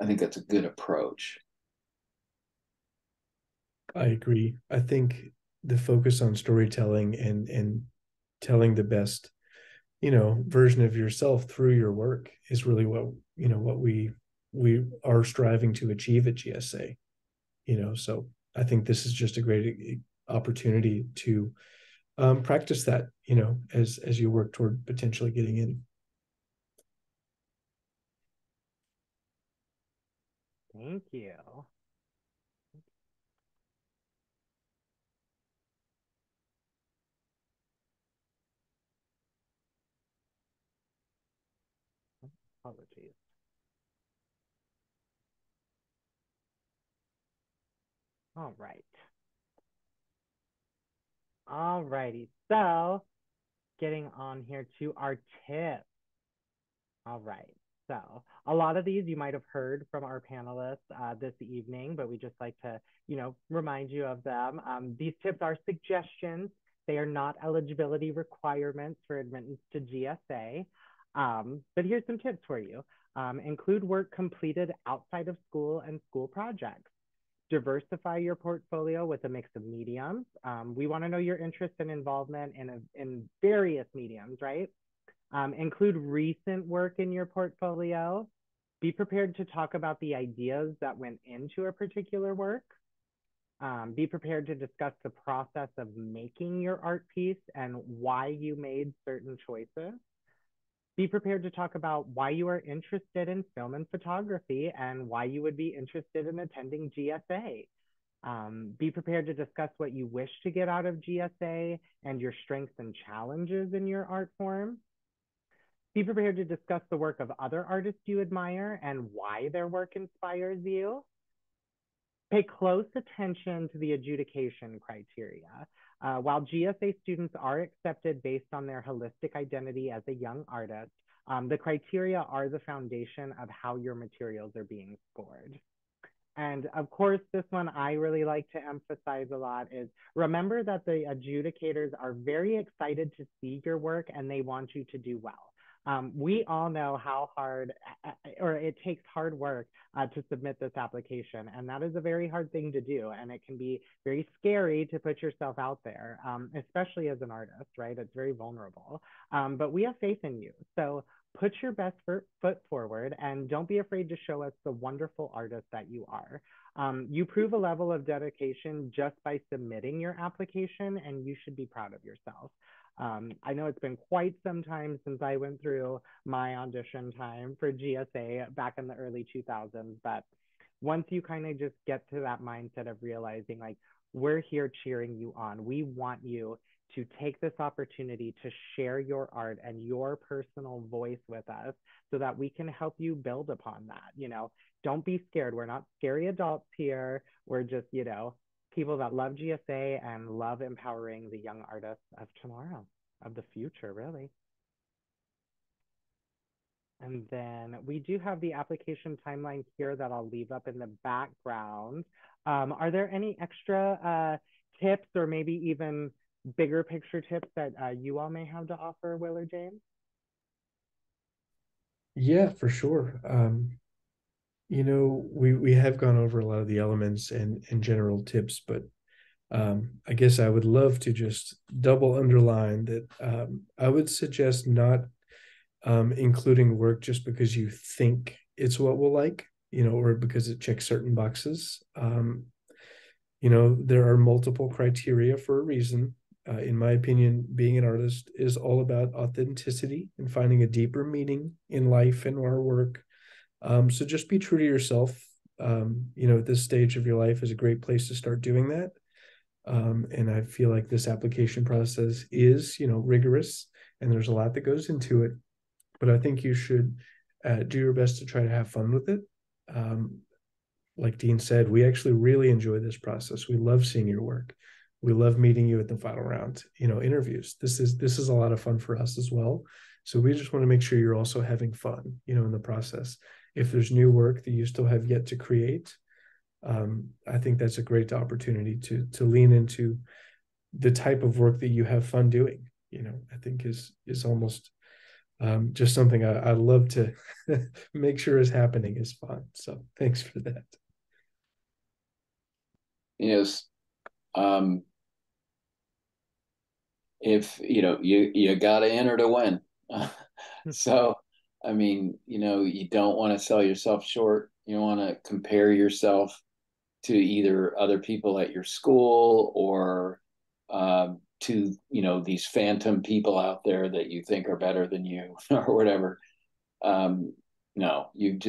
S3: I think that's a good approach.
S2: I agree. I think the focus on storytelling and telling the best, version of yourself through your work is really what we are striving to achieve at GSA. So I think this is just a great opportunity to practice that, as you work toward potentially getting in.
S1: Thank you. Apologies. All right. All righty. So getting on here to our tips. All right. So a lot of these you might have heard from our panelists this evening, but we just like to, remind you of them. These tips are suggestions. They are not eligibility requirements for admittance to GSA. But here's some tips for you. Include work completed outside of school and school projects. Diversify your portfolio with a mix of mediums. We want to know your interest and involvement in various mediums, right? Include recent work in your portfolio. Be prepared to talk about the ideas that went into a particular work. Be prepared to discuss the process of making your art piece and why you made certain choices. Be prepared to talk about why you are interested in film and photography and why you would be interested in attending GSA. Be prepared to discuss what you wish to get out of GSA and your strengths and challenges in your art form. Be prepared to discuss the work of other artists you admire and why their work inspires you. Pay close attention to the adjudication criteria. While GSA students are accepted based on their holistic identity as a young artist, the criteria are the foundation of how your materials are being scored. And of course, this one I really like to emphasize a lot is remember that the adjudicators are very excited to see your work and they want you to do well. We all know how hard, or it takes hard work to submit this application, and that is a very hard thing to do, and it can be very scary to put yourself out there, especially as an artist, right? It's very vulnerable, but we have faith in you. So put your best foot forward and don't be afraid to show us the wonderful artist that you are. You prove a level of dedication just by submitting your application, and you should be proud of yourself. I know it's been quite some time since I went through my audition time for GSA back in the early 2000s, but once you kind of just get to that mindset of realizing like, we're here cheering you on. We want you to take this opportunity to share your art and your personal voice with us so that we can help you build upon that. Don't be scared. We're not scary adults here. We're just, people that love GSA and love empowering the young artists of tomorrow, of the future, really. And then we do have the application timeline here that I'll leave up in the background. Are there any extra tips or maybe even bigger picture tips that you all may have to offer, Will or James?
S2: Yeah, for sure. We have gone over a lot of the elements and general tips, but I guess I would love to just double underline that I would suggest not including work just because you think it's what we'll like, or because it checks certain boxes. There are multiple criteria for a reason. In my opinion, being an artist is all about authenticity and finding a deeper meaning in life and our work. So just be true to yourself. At this stage of your life is a great place to start doing that. And I feel like this application process is, rigorous, and there's a lot that goes into it. But I think you should do your best to try to have fun with it. Like Dean said, we actually really enjoy this process. We love seeing your work. We love meeting you at the final round, interviews. This is a lot of fun for us as well. So we just want to make sure you're also having fun, in the process. If there's new work that you still have yet to create, I think that's a great opportunity to lean into the type of work that you have fun doing. I think is almost just something I love to make sure is happening is fun. So thanks for that.
S3: Yes. if you got to enter to win. So, I mean, you don't want to sell yourself short. You want to compare yourself to either other people at your school or to these phantom people out there that you think are better than you or whatever. No, you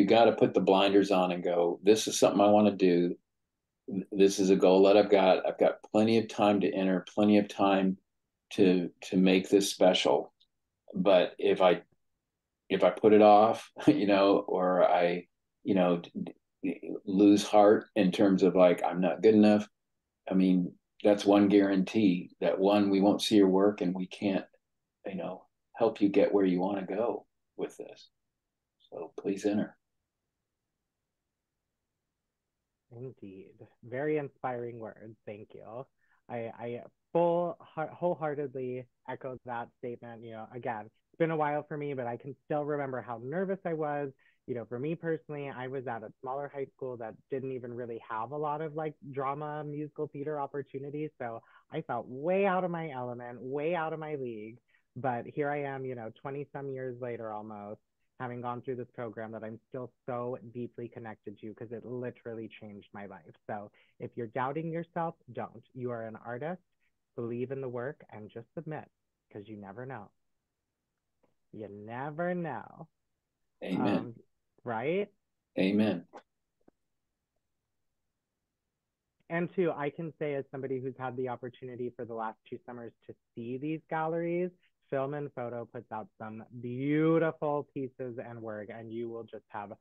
S3: got to put the blinders on and go, this is something I want to do. This is a goal that I've got plenty of time to enter, plenty of time to make this special. But if I put it off, or I, lose heart in terms of like, I'm not good enough. I mean, that's one guarantee that one, we won't see your work and we can't, help you get where you want to go with this. So please enter.
S1: Indeed. Very inspiring words. Thank you. I wholeheartedly echo that statement. Again, it's been a while for me, but I can still remember how nervous I was. For me personally, I was at a smaller high school that didn't even really have a lot of like drama, musical theater opportunities. So I felt way out of my element, way out of my league. But here I am, 20 some years later almost, having gone through this program that I'm still so deeply connected to because it literally changed my life. So if you're doubting yourself, don't. You are an artist, believe in the work, and just submit because you never know. You never know.
S3: Amen.
S1: Right?
S3: Amen.
S1: And two, I can say as somebody who's had the opportunity for the last 2 summers to see these galleries, Film and Photo puts out some beautiful pieces and work, and you will just have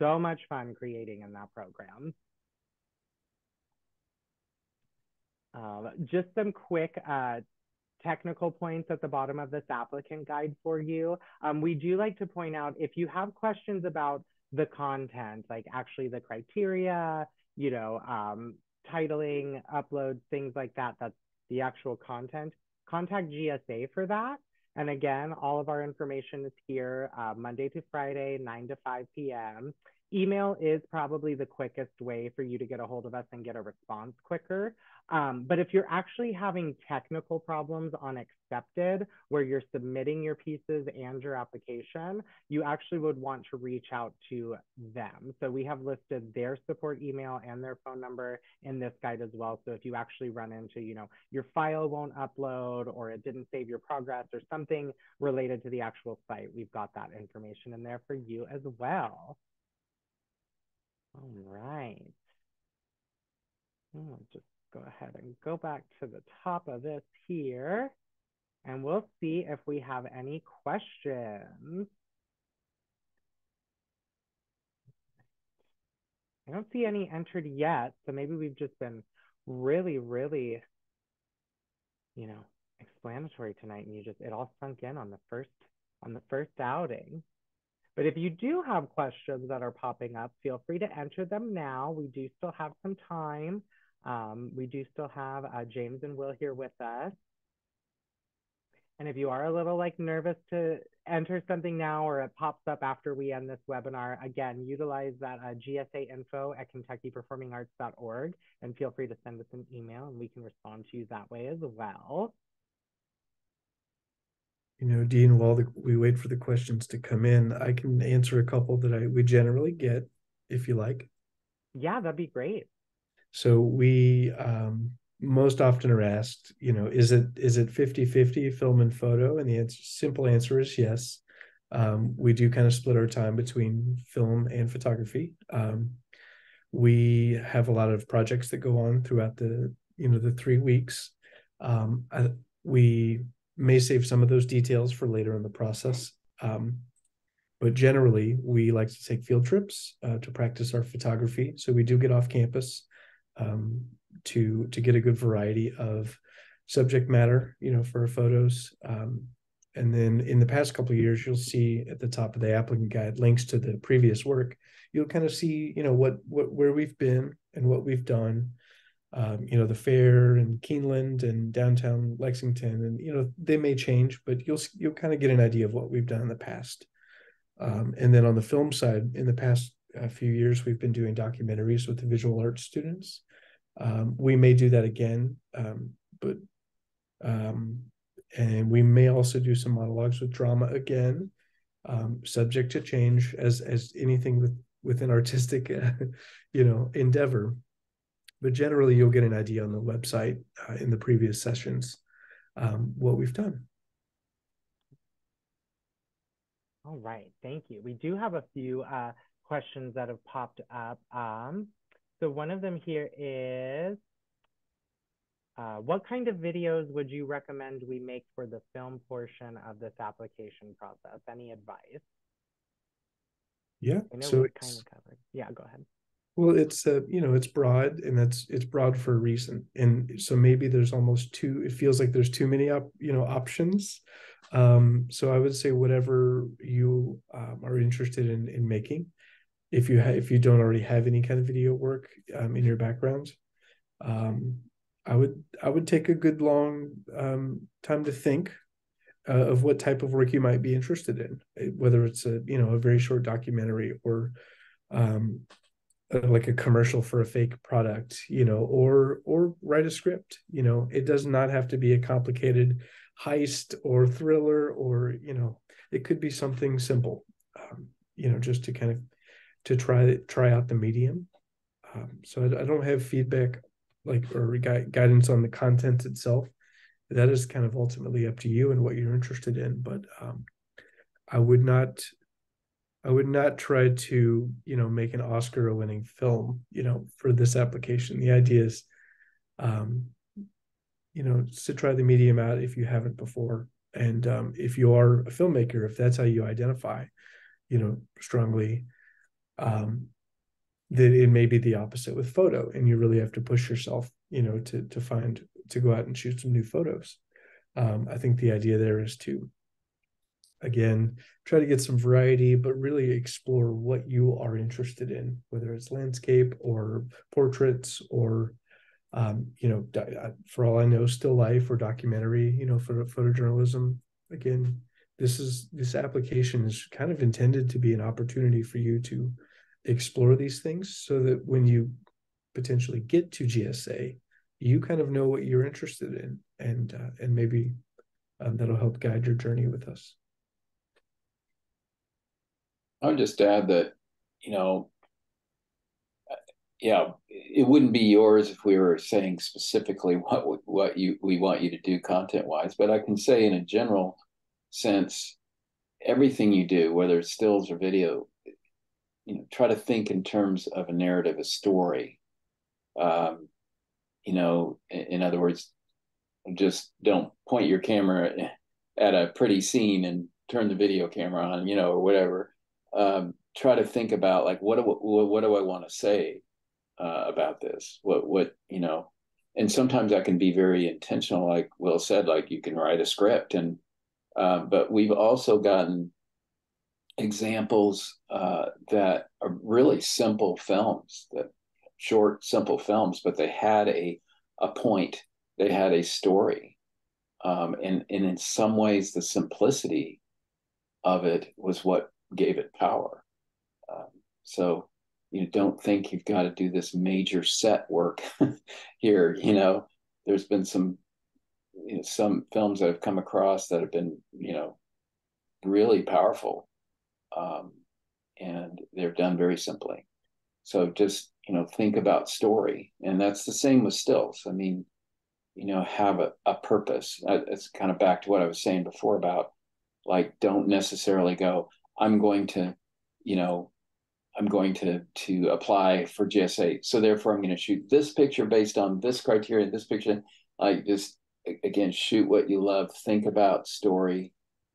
S1: so much fun creating in that program. Just some quick technical points at the bottom of this applicant guide for you. We do like to point out if you have questions about the content, like actually the criteria, titling, uploads, things like that, that's the actual content, contact GSA for that. And again, all of our information is here Monday to Friday, 9 to 5 p.m. Email is probably the quickest way for you to get a hold of us and get a response quicker. But if you're actually having technical problems on accepted, where you're submitting your pieces and your application, you actually would want to reach out to them. So we have listed their support email and their phone number in this guide as well. So if you actually run into, your file won't upload or it didn't save your progress or something related to the actual site, we've got that information in there for you as well. All right. I'll just go ahead and go back to the top of this here, and we'll see if we have any questions. I don't see any entered yet, so maybe we've just been really, really, explanatory tonight, and it all sunk in on the first outing. But if you do have questions that are popping up, feel free to enter them now. We do still have some time. We do still have James and Will here with us. And if you are a little nervous to enter something now or it pops up after we end this webinar, again, utilize that GSA info at KentuckyPerformingArts.org and feel free to send us an email and we can respond to you that way as well.
S2: Dean, while we wait for the questions to come in, I can answer a couple that we generally get, if you like.
S1: Yeah, that'd be great.
S2: So we most often are asked, is it 50-50 film and photo? And the simple answer is yes. We do kind of split our time between film and photography. We have a lot of projects that go on throughout the 3 weeks. We may save some of those details for later in the process. But generally, we like to take field trips to practice our photography. So we do get off campus to get a good variety of subject matter, for our photos. And then in the past couple of years, you'll see at the top of the applicant guide links to the previous work. You'll kind of see, where we've been and what we've done. The fair and Keeneland and downtown Lexington, and they may change, but you'll kind of get an idea of what we've done in the past. And then on the film side, in the past few years, we've been doing documentaries with the visual arts students. We may do that again, but And we may also do some monologues with drama again, subject to change as anything with an artistic, endeavor. But generally, you'll get an idea on the website in the previous sessions what we've done.
S1: All right, thank you. We do have a few questions that have popped up. So one of them here is, what kind of videos would you recommend we make for the film portion of this application process? Any advice?
S2: Yeah,
S1: I know
S2: so
S1: we kind of covered. Yeah, go ahead.
S2: well, it's it's broad, and it's broad for a reason. And so maybe there's almost too, it feels like there's too many options. So I would say whatever you are interested in making. If you don't already have any kind of video work in your background, um, I would take a good long time to think of what type of work you might be interested in, whether it's a very short documentary, or um, like a commercial for a fake product, or write a script. It does not have to be a complicated heist or thriller, or it could be something simple, just to kind of to try out the medium. So I don't have feedback or guidance on the content itself. That is kind of ultimately up to you and what you're interested in. But I would not try to make an Oscar-winning film for this application. The idea is to try the medium out if you haven't before, and if you are a filmmaker, if that's how you identify strongly, that it may be the opposite with photo, and you really have to push yourself to go out and shoot some new photos. I think the idea there is to, again, try to get some variety, but really explore what you are interested in, whether it's landscape or portraits, or for all I know, still life or documentary, for photojournalism. Again, this application is kind of intended to be an opportunity for you to explore these things, so that when you potentially get to GSA, you kind of know what you're interested in, and maybe that'll help guide your journey with us.
S3: I would just add that, yeah, it wouldn't be yours if we were saying specifically what we want you to do content wise, but I can say in a general sense, everything you do, whether it's stills or video, try to think in terms of a narrative, a story. In other words, just don't point your camera at a pretty scene and turn the video camera on, or whatever. Try to think about, like, what do I want to say about this? And sometimes that can be very intentional, like Will said, like you can write a script, but we've also gotten examples that are really simple films, that short, simple films, but they had a point, they had a story, and in some ways, the simplicity of it was what gave it power. So you don't think you've got to do this major set work here. There's been some films that have come across that have been really powerful, and they're done very simply. So just think about story, and that's the same with stills. I mean, have a purpose. It's kind of back to what I was saying before about, like, don't necessarily go, I'm going to apply for GSA, so therefore I'm going to shoot this picture based on this criteria, this picture. Like, just, again, shoot what you love. Think about story.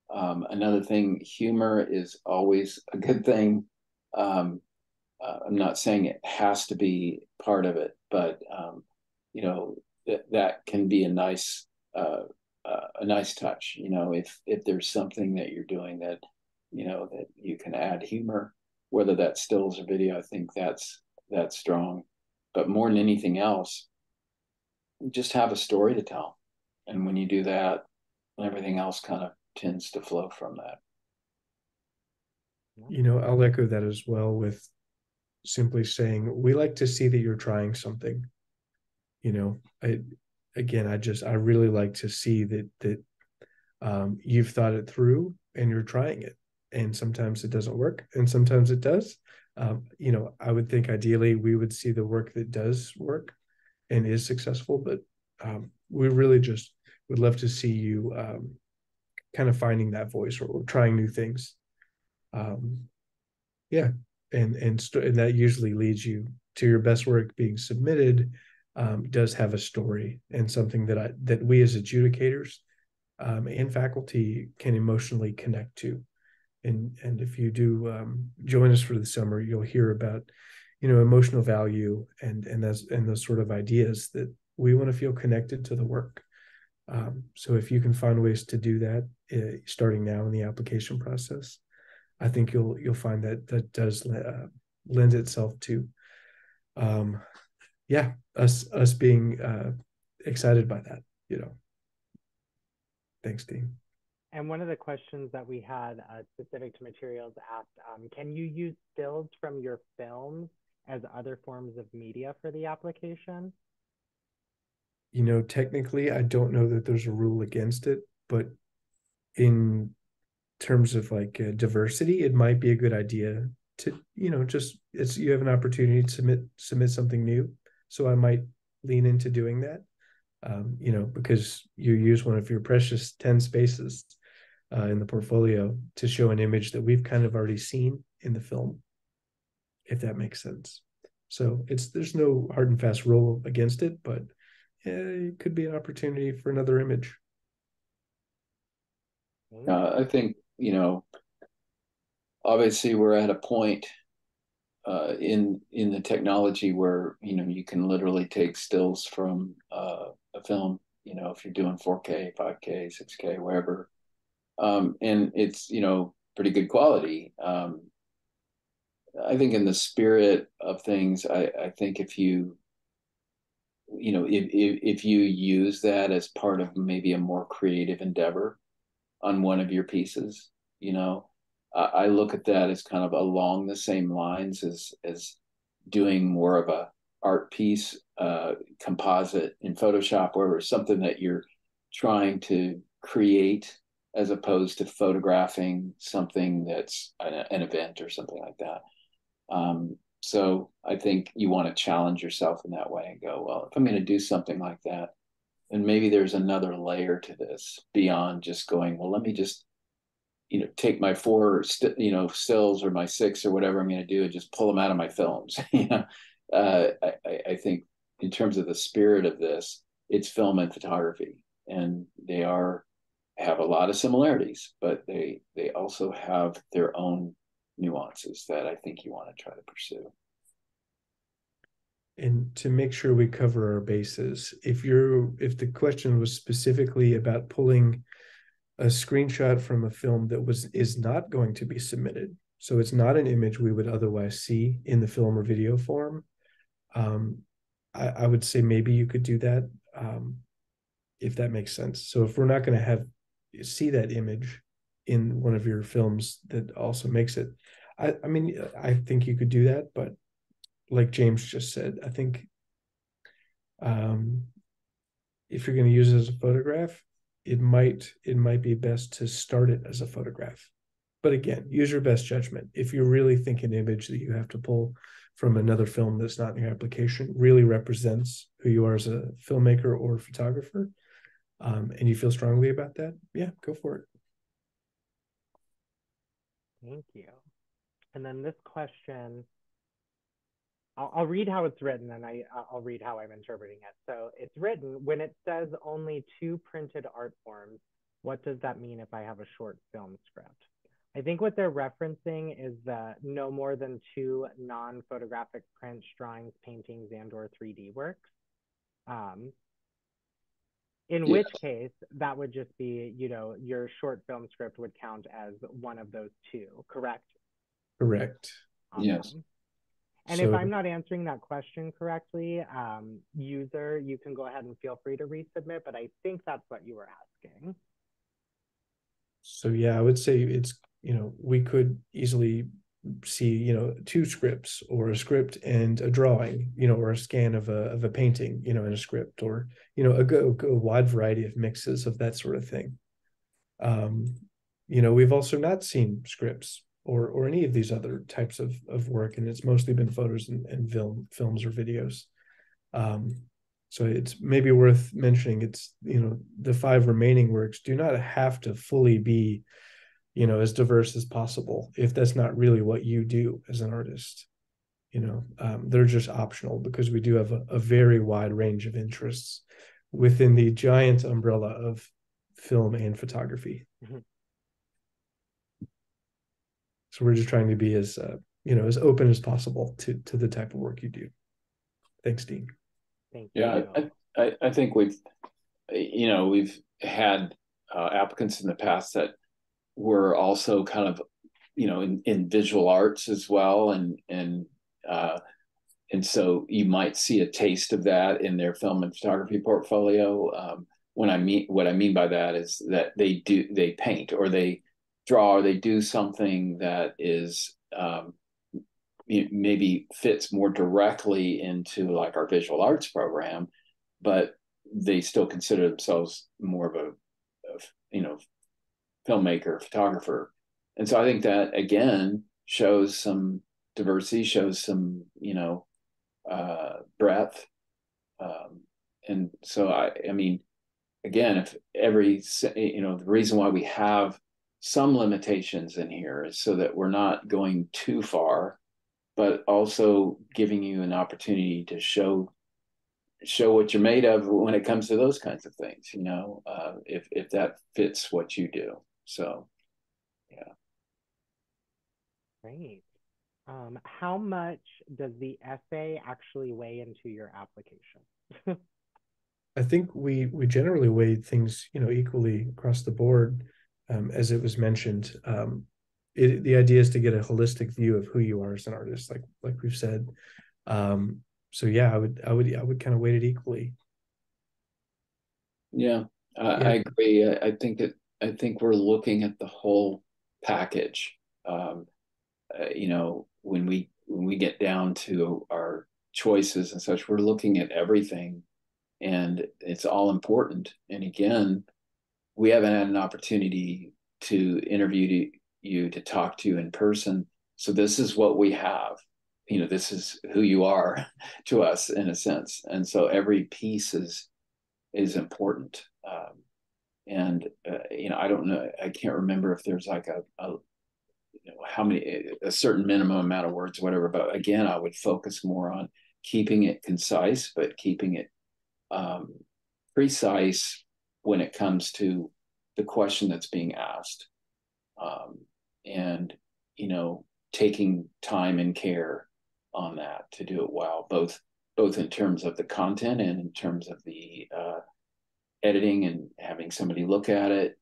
S3: Another thing, humor is always a good thing. I'm not saying it has to be part of it, but that can be a nice touch. If there's something that you're doing that that you can add humor, whether that's stills or video, I think that's strong. But more than anything else, just have a story to tell, and when you do that, everything else kind of tends to flow from that.
S2: I'll echo that as well, with simply saying, we like to see that you're trying something. I really like to see that You've thought it through and you're trying it. And sometimes it doesn't work, and sometimes it does. I would think ideally we would see the work that does work and is successful, but we really just would love to see you kind of finding that voice, or trying new things. Yeah, and that usually leads you to your best work being submitted. Does have a story and something that we as adjudicators and faculty can emotionally connect to. And if you do join us for the summer, you'll hear about emotional value and those sort of ideas that we want to feel connected to the work. So if you can find ways to do that, starting now in the application process, I think you'll find that does lend itself to us being excited by that. Thanks, Dean.
S1: And one of the questions that we had specific to materials asked, can you use stills from your films as other forms of media for the application?
S2: Technically, I don't know that there's a rule against it, but in terms of like diversity, it might be a good idea to, just you have an opportunity to submit something new. So I might lean into doing that, because you use one of your precious 10 spaces in the portfolio to show an image that we've kind of already seen in the film, if that makes sense. So there's no hard and fast rule against it, but it could be an opportunity for another image.
S3: I think, obviously we're at a point in the technology where, you can literally take stills from a film, if you're doing 4K, 5K, 6K, wherever. And it's, pretty good quality. I think in the spirit of things, I think if you use that as part of maybe a more creative endeavor on one of your pieces, I look at that as kind of along the same lines as doing more of a art piece, composite in Photoshop, wherever, something that you're trying to create as opposed to photographing something that's an event or something like that. So I think you want to challenge yourself in that way and go, well, if I'm going to do something like that, and maybe there's another layer to this beyond just going, well, let me just, take my 4, stills or my 6 or whatever I'm going to do and just pull them out of my films. I think in terms of the spirit of this, it's film and photography, and they have a lot of similarities, but they also have their own nuances that I think you want to try to pursue.
S2: And to make sure we cover our bases, if the question was specifically about pulling a screenshot from a film that is not going to be submitted, so it's not an image we would otherwise see in the film or video form, I would say maybe you could do that, if that makes sense. So if we're not going to see that image in one of your films that also makes it, I mean, I think you could do that, but like James just said, I think if you're going to use it as a photograph, it might be best to start it as a photograph. But again, use your best judgment. If you really think an image that you have to pull from another film that's not in your application really represents who you are as a filmmaker or photographer, and you feel strongly about that, yeah, go for it.
S1: Thank you. And then this question, I'll read how it's written, and I'll read how I'm interpreting it. So it's written, when it says only 2 printed art forms, what does that mean if I have a short film script? I think what they're referencing is that no more than 2 non-photographic prints, drawings, paintings, and/or 3D works. In which case, that would just be, your short film script would count as one of those 2, correct?
S2: Correct.
S1: Awesome.
S3: Yes.
S1: And if I'm not answering that question correctly, user, you can go ahead and feel free to resubmit, but I think that's what you were asking.
S2: So yeah, I would say it's, we could easily see, 2 scripts, or a script and a drawing, or a scan of a painting, in a script, or, a wide variety of mixes of that sort of thing. We've also not seen scripts or any of these other types of work, and it's mostly been photos and films or videos. So it's maybe worth mentioning, it's, the 5 remaining works do not have to fully be, as diverse as possible if that's not really what you do as an artist. They're just optional because we do have a very wide range of interests within the giant umbrella of film and photography. Mm-hmm. So we're just trying to be as as open as possible to the type of work you do. Thanks, Dean.
S1: Thank
S3: you. Yeah, I think we've had applicants in the past that were also kind of in visual arts as well, and so you might see a taste of that in their film and photography portfolio. What I mean by that is that they paint or they draw or they do something that is maybe fits more directly into like our visual arts program, but they still consider themselves more of a filmmaker, photographer. And so I think that again shows some diversity, shows some breadth. And so I mean, again, if the reason why we have some limitations in here is so that we're not going too far, but also giving you an opportunity to show what you're made of when it comes to those kinds of things, if that fits what you do. So, yeah.
S1: Great. How much does the essay actually weigh into your application?
S2: I think we generally weigh things, equally across the board, as it was mentioned. The idea is to get a holistic view of who you are as an artist, like we've said. So yeah, I would kind of weight it equally.
S3: Yeah, I agree. I think we're looking at the whole package. When we get down to our choices and such, we're looking at everything, and it's all important. And again, we haven't had an opportunity to interview you, to talk to you in person. So this is what we have. This is who you are to us in a sense. And so every piece is important. And I don't know, I can't remember if there's like how many, a certain minimum amount of words, whatever. But again, I would focus more on keeping it concise, but keeping it precise when it comes to the question that's being asked, and taking time and care on that to do it well, both in terms of the content and in terms of the editing and having somebody look at it.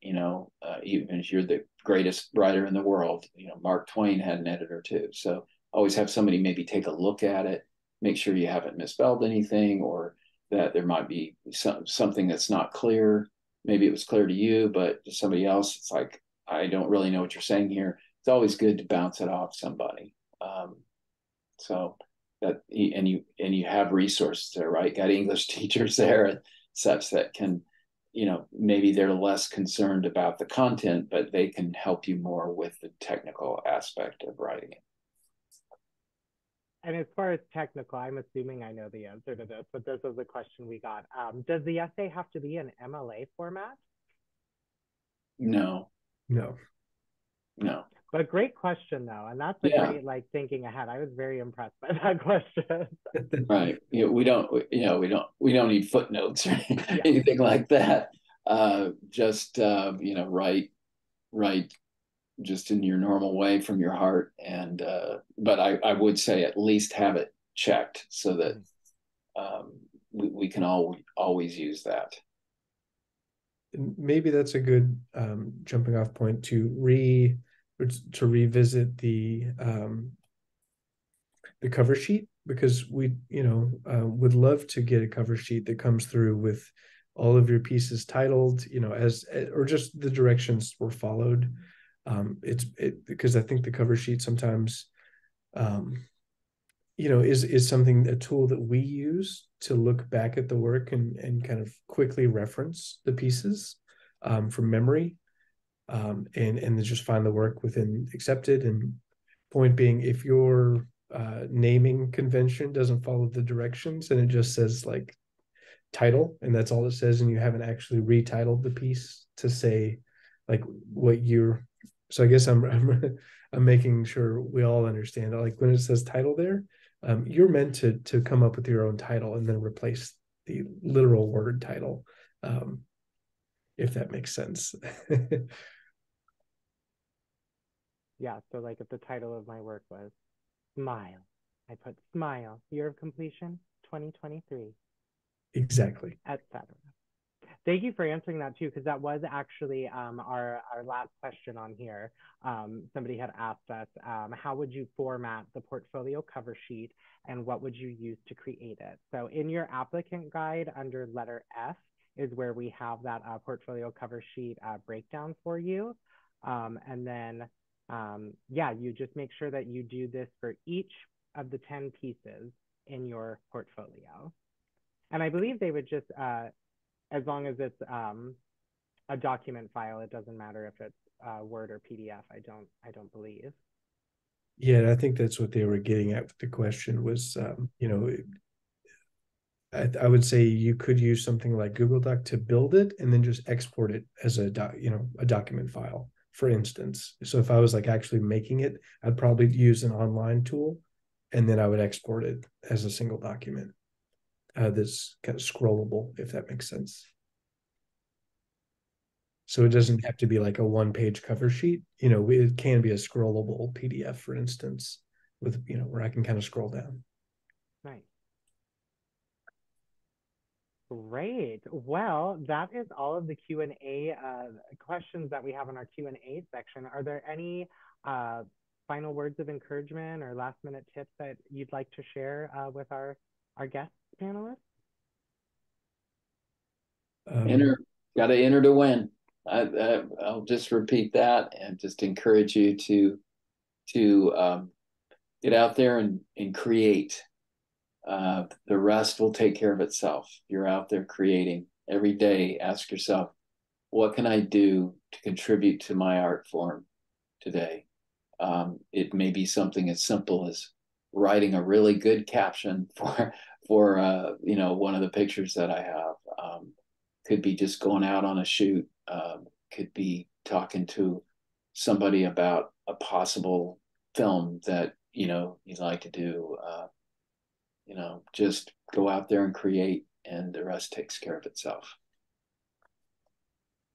S3: Even if you're the greatest writer in the world, Mark Twain had an editor too. So always have somebody maybe take a look at it, make sure you haven't misspelled anything, or that there might be something that's not clear. Maybe it was clear to you, but to somebody else, it's like, I don't really know what you're saying here. It's always good to bounce it off somebody. So that, and you have resources there, right? Got English teachers there and such that can, maybe they're less concerned about the content, but they can help you more with the technical aspect of writing it.
S1: And as far as technical, I'm assuming I know the answer to this, but this is a question we got. Does the essay have to be in MLA format?
S2: No.
S1: But great question though, and that's a great thinking ahead. I was very impressed by that question.
S3: Right. We don't need footnotes or anything like that. Just write just in your normal way from your heart. And but I would say at least have it checked so that we can always use that.
S2: Maybe that's a good jumping off point to revisit the cover sheet, because we would love to get a cover sheet that comes through with all of your pieces titled, or just the directions were followed. Because I think the cover sheet sometimes is something, a tool that we use to look back at the work and kind of quickly reference the pieces from memory. and then just find the work within accepted. And point being, if your naming convention doesn't follow the directions and it just says like title and that's all it says, and you haven't actually retitled the piece to say like what you're, so I guess I'm making sure we all understand that, like when it says title there, you're meant to come up with your own title and then replace the literal word title, if that makes sense.
S1: Yeah, so like if the title of my work was Smile, I put Smile, Year of Completion, 2023,
S2: Exactly.
S1: etc. Thank you for answering that too, because that was actually our last question on here. Somebody had asked us, how would you format the portfolio cover sheet and what would you use to create it? So in your applicant guide under letter F is where we have that portfolio cover sheet breakdown for you. And then, yeah, you just make sure that you do this for each of the 10 pieces in your portfolio. And I believe they would just, as long as it's a document file, it doesn't matter if it's Word or PDF. I don't believe.
S2: Yeah, I think that's what they were getting at with the question was, I would say you could use something like Google Doc to build it and then just export it as a document file, for instance. So if I was like actually making it, I'd probably use an online tool and then I would export it as a single document that's kind of scrollable, if that makes sense. So it doesn't have to be like a one-page cover sheet. It can be a scrollable PDF, for instance, with, where I can kind of scroll down.
S1: Nice. Great. Well, that is all of the Q&A questions that we have in our Q&A section. Are there any final words of encouragement or last minute tips that you'd like to share with our guest panelists?
S3: Got to enter to win. I'll just repeat that and just encourage you to get out there and create. The rest will take care of itself. You're out there creating every day. Ask yourself, what can I do to contribute to my art form today? It may be something as simple as writing a really good caption for one of the pictures that I have. Could be just going out on a shoot. Could be talking to somebody about a possible film that you'd like to do. Just go out there and create, and the rest takes care of itself.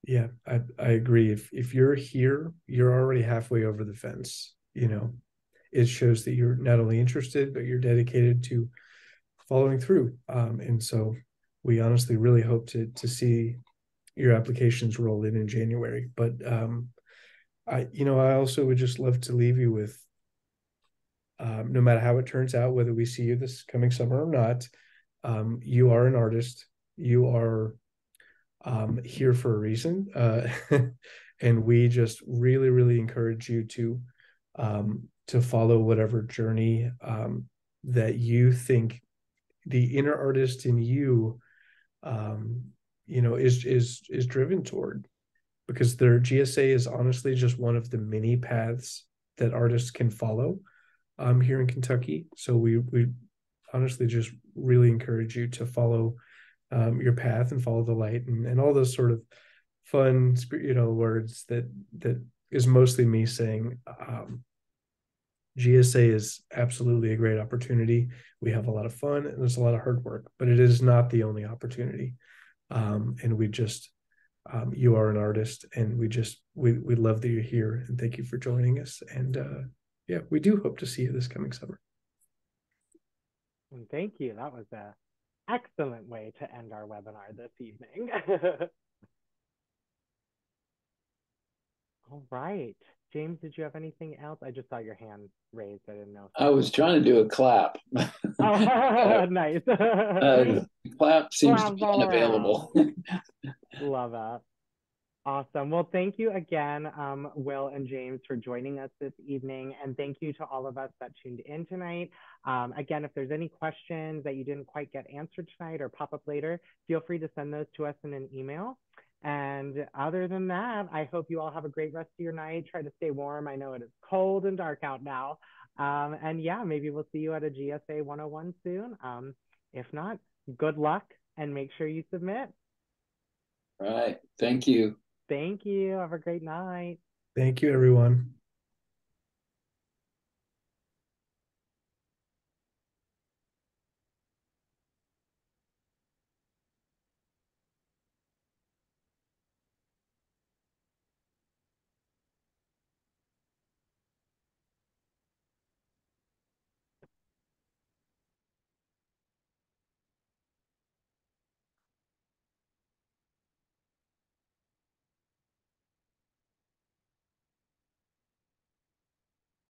S2: Yeah, I agree. If you're here, you're already halfway over the fence. It shows that you're not only interested, but you're dedicated to following through. And so we honestly really hope to see your applications roll in January. But I also would just love to leave you with, no matter how it turns out, whether we see you this coming summer or not, you are an artist. You are here for a reason. And we just really, really encourage you to follow whatever journey that you think the inner artist in you, is driven toward. Because their GSA is honestly just one of the many paths that artists can follow here in Kentucky. So we honestly just really encourage you to follow your path and follow the light, and all those sort of fun, words that is mostly me saying. GSA is absolutely a great opportunity. We have a lot of fun and there's a lot of hard work, but it is not the only opportunity. And we just, you are an artist, and we love that you're here, and thank you for joining us. And yeah, we do hope to see you this coming summer.
S1: And thank you. That was an excellent way to end our webinar this evening. All right. James, did you have anything else? I just saw your hand raised. I didn't know.
S3: I was trying to do a clap.
S1: Oh, nice.
S3: Clap seems to be unavailable.
S1: Love it. Awesome. Well, thank you again, Will and James, for joining us this evening. And thank you to all of us that tuned in tonight. Again, if there's any questions that you didn't quite get answered tonight or pop up later, feel free to send those to us in an email. And other than that, I hope you all have a great rest of your night. Try to stay warm. I know it is cold and dark out now. And yeah, maybe we'll see you at a GSA 101 soon. If not, good luck and make sure you submit.
S3: Right. Thank you.
S1: Thank you. Have a great night.
S2: Thank you, everyone.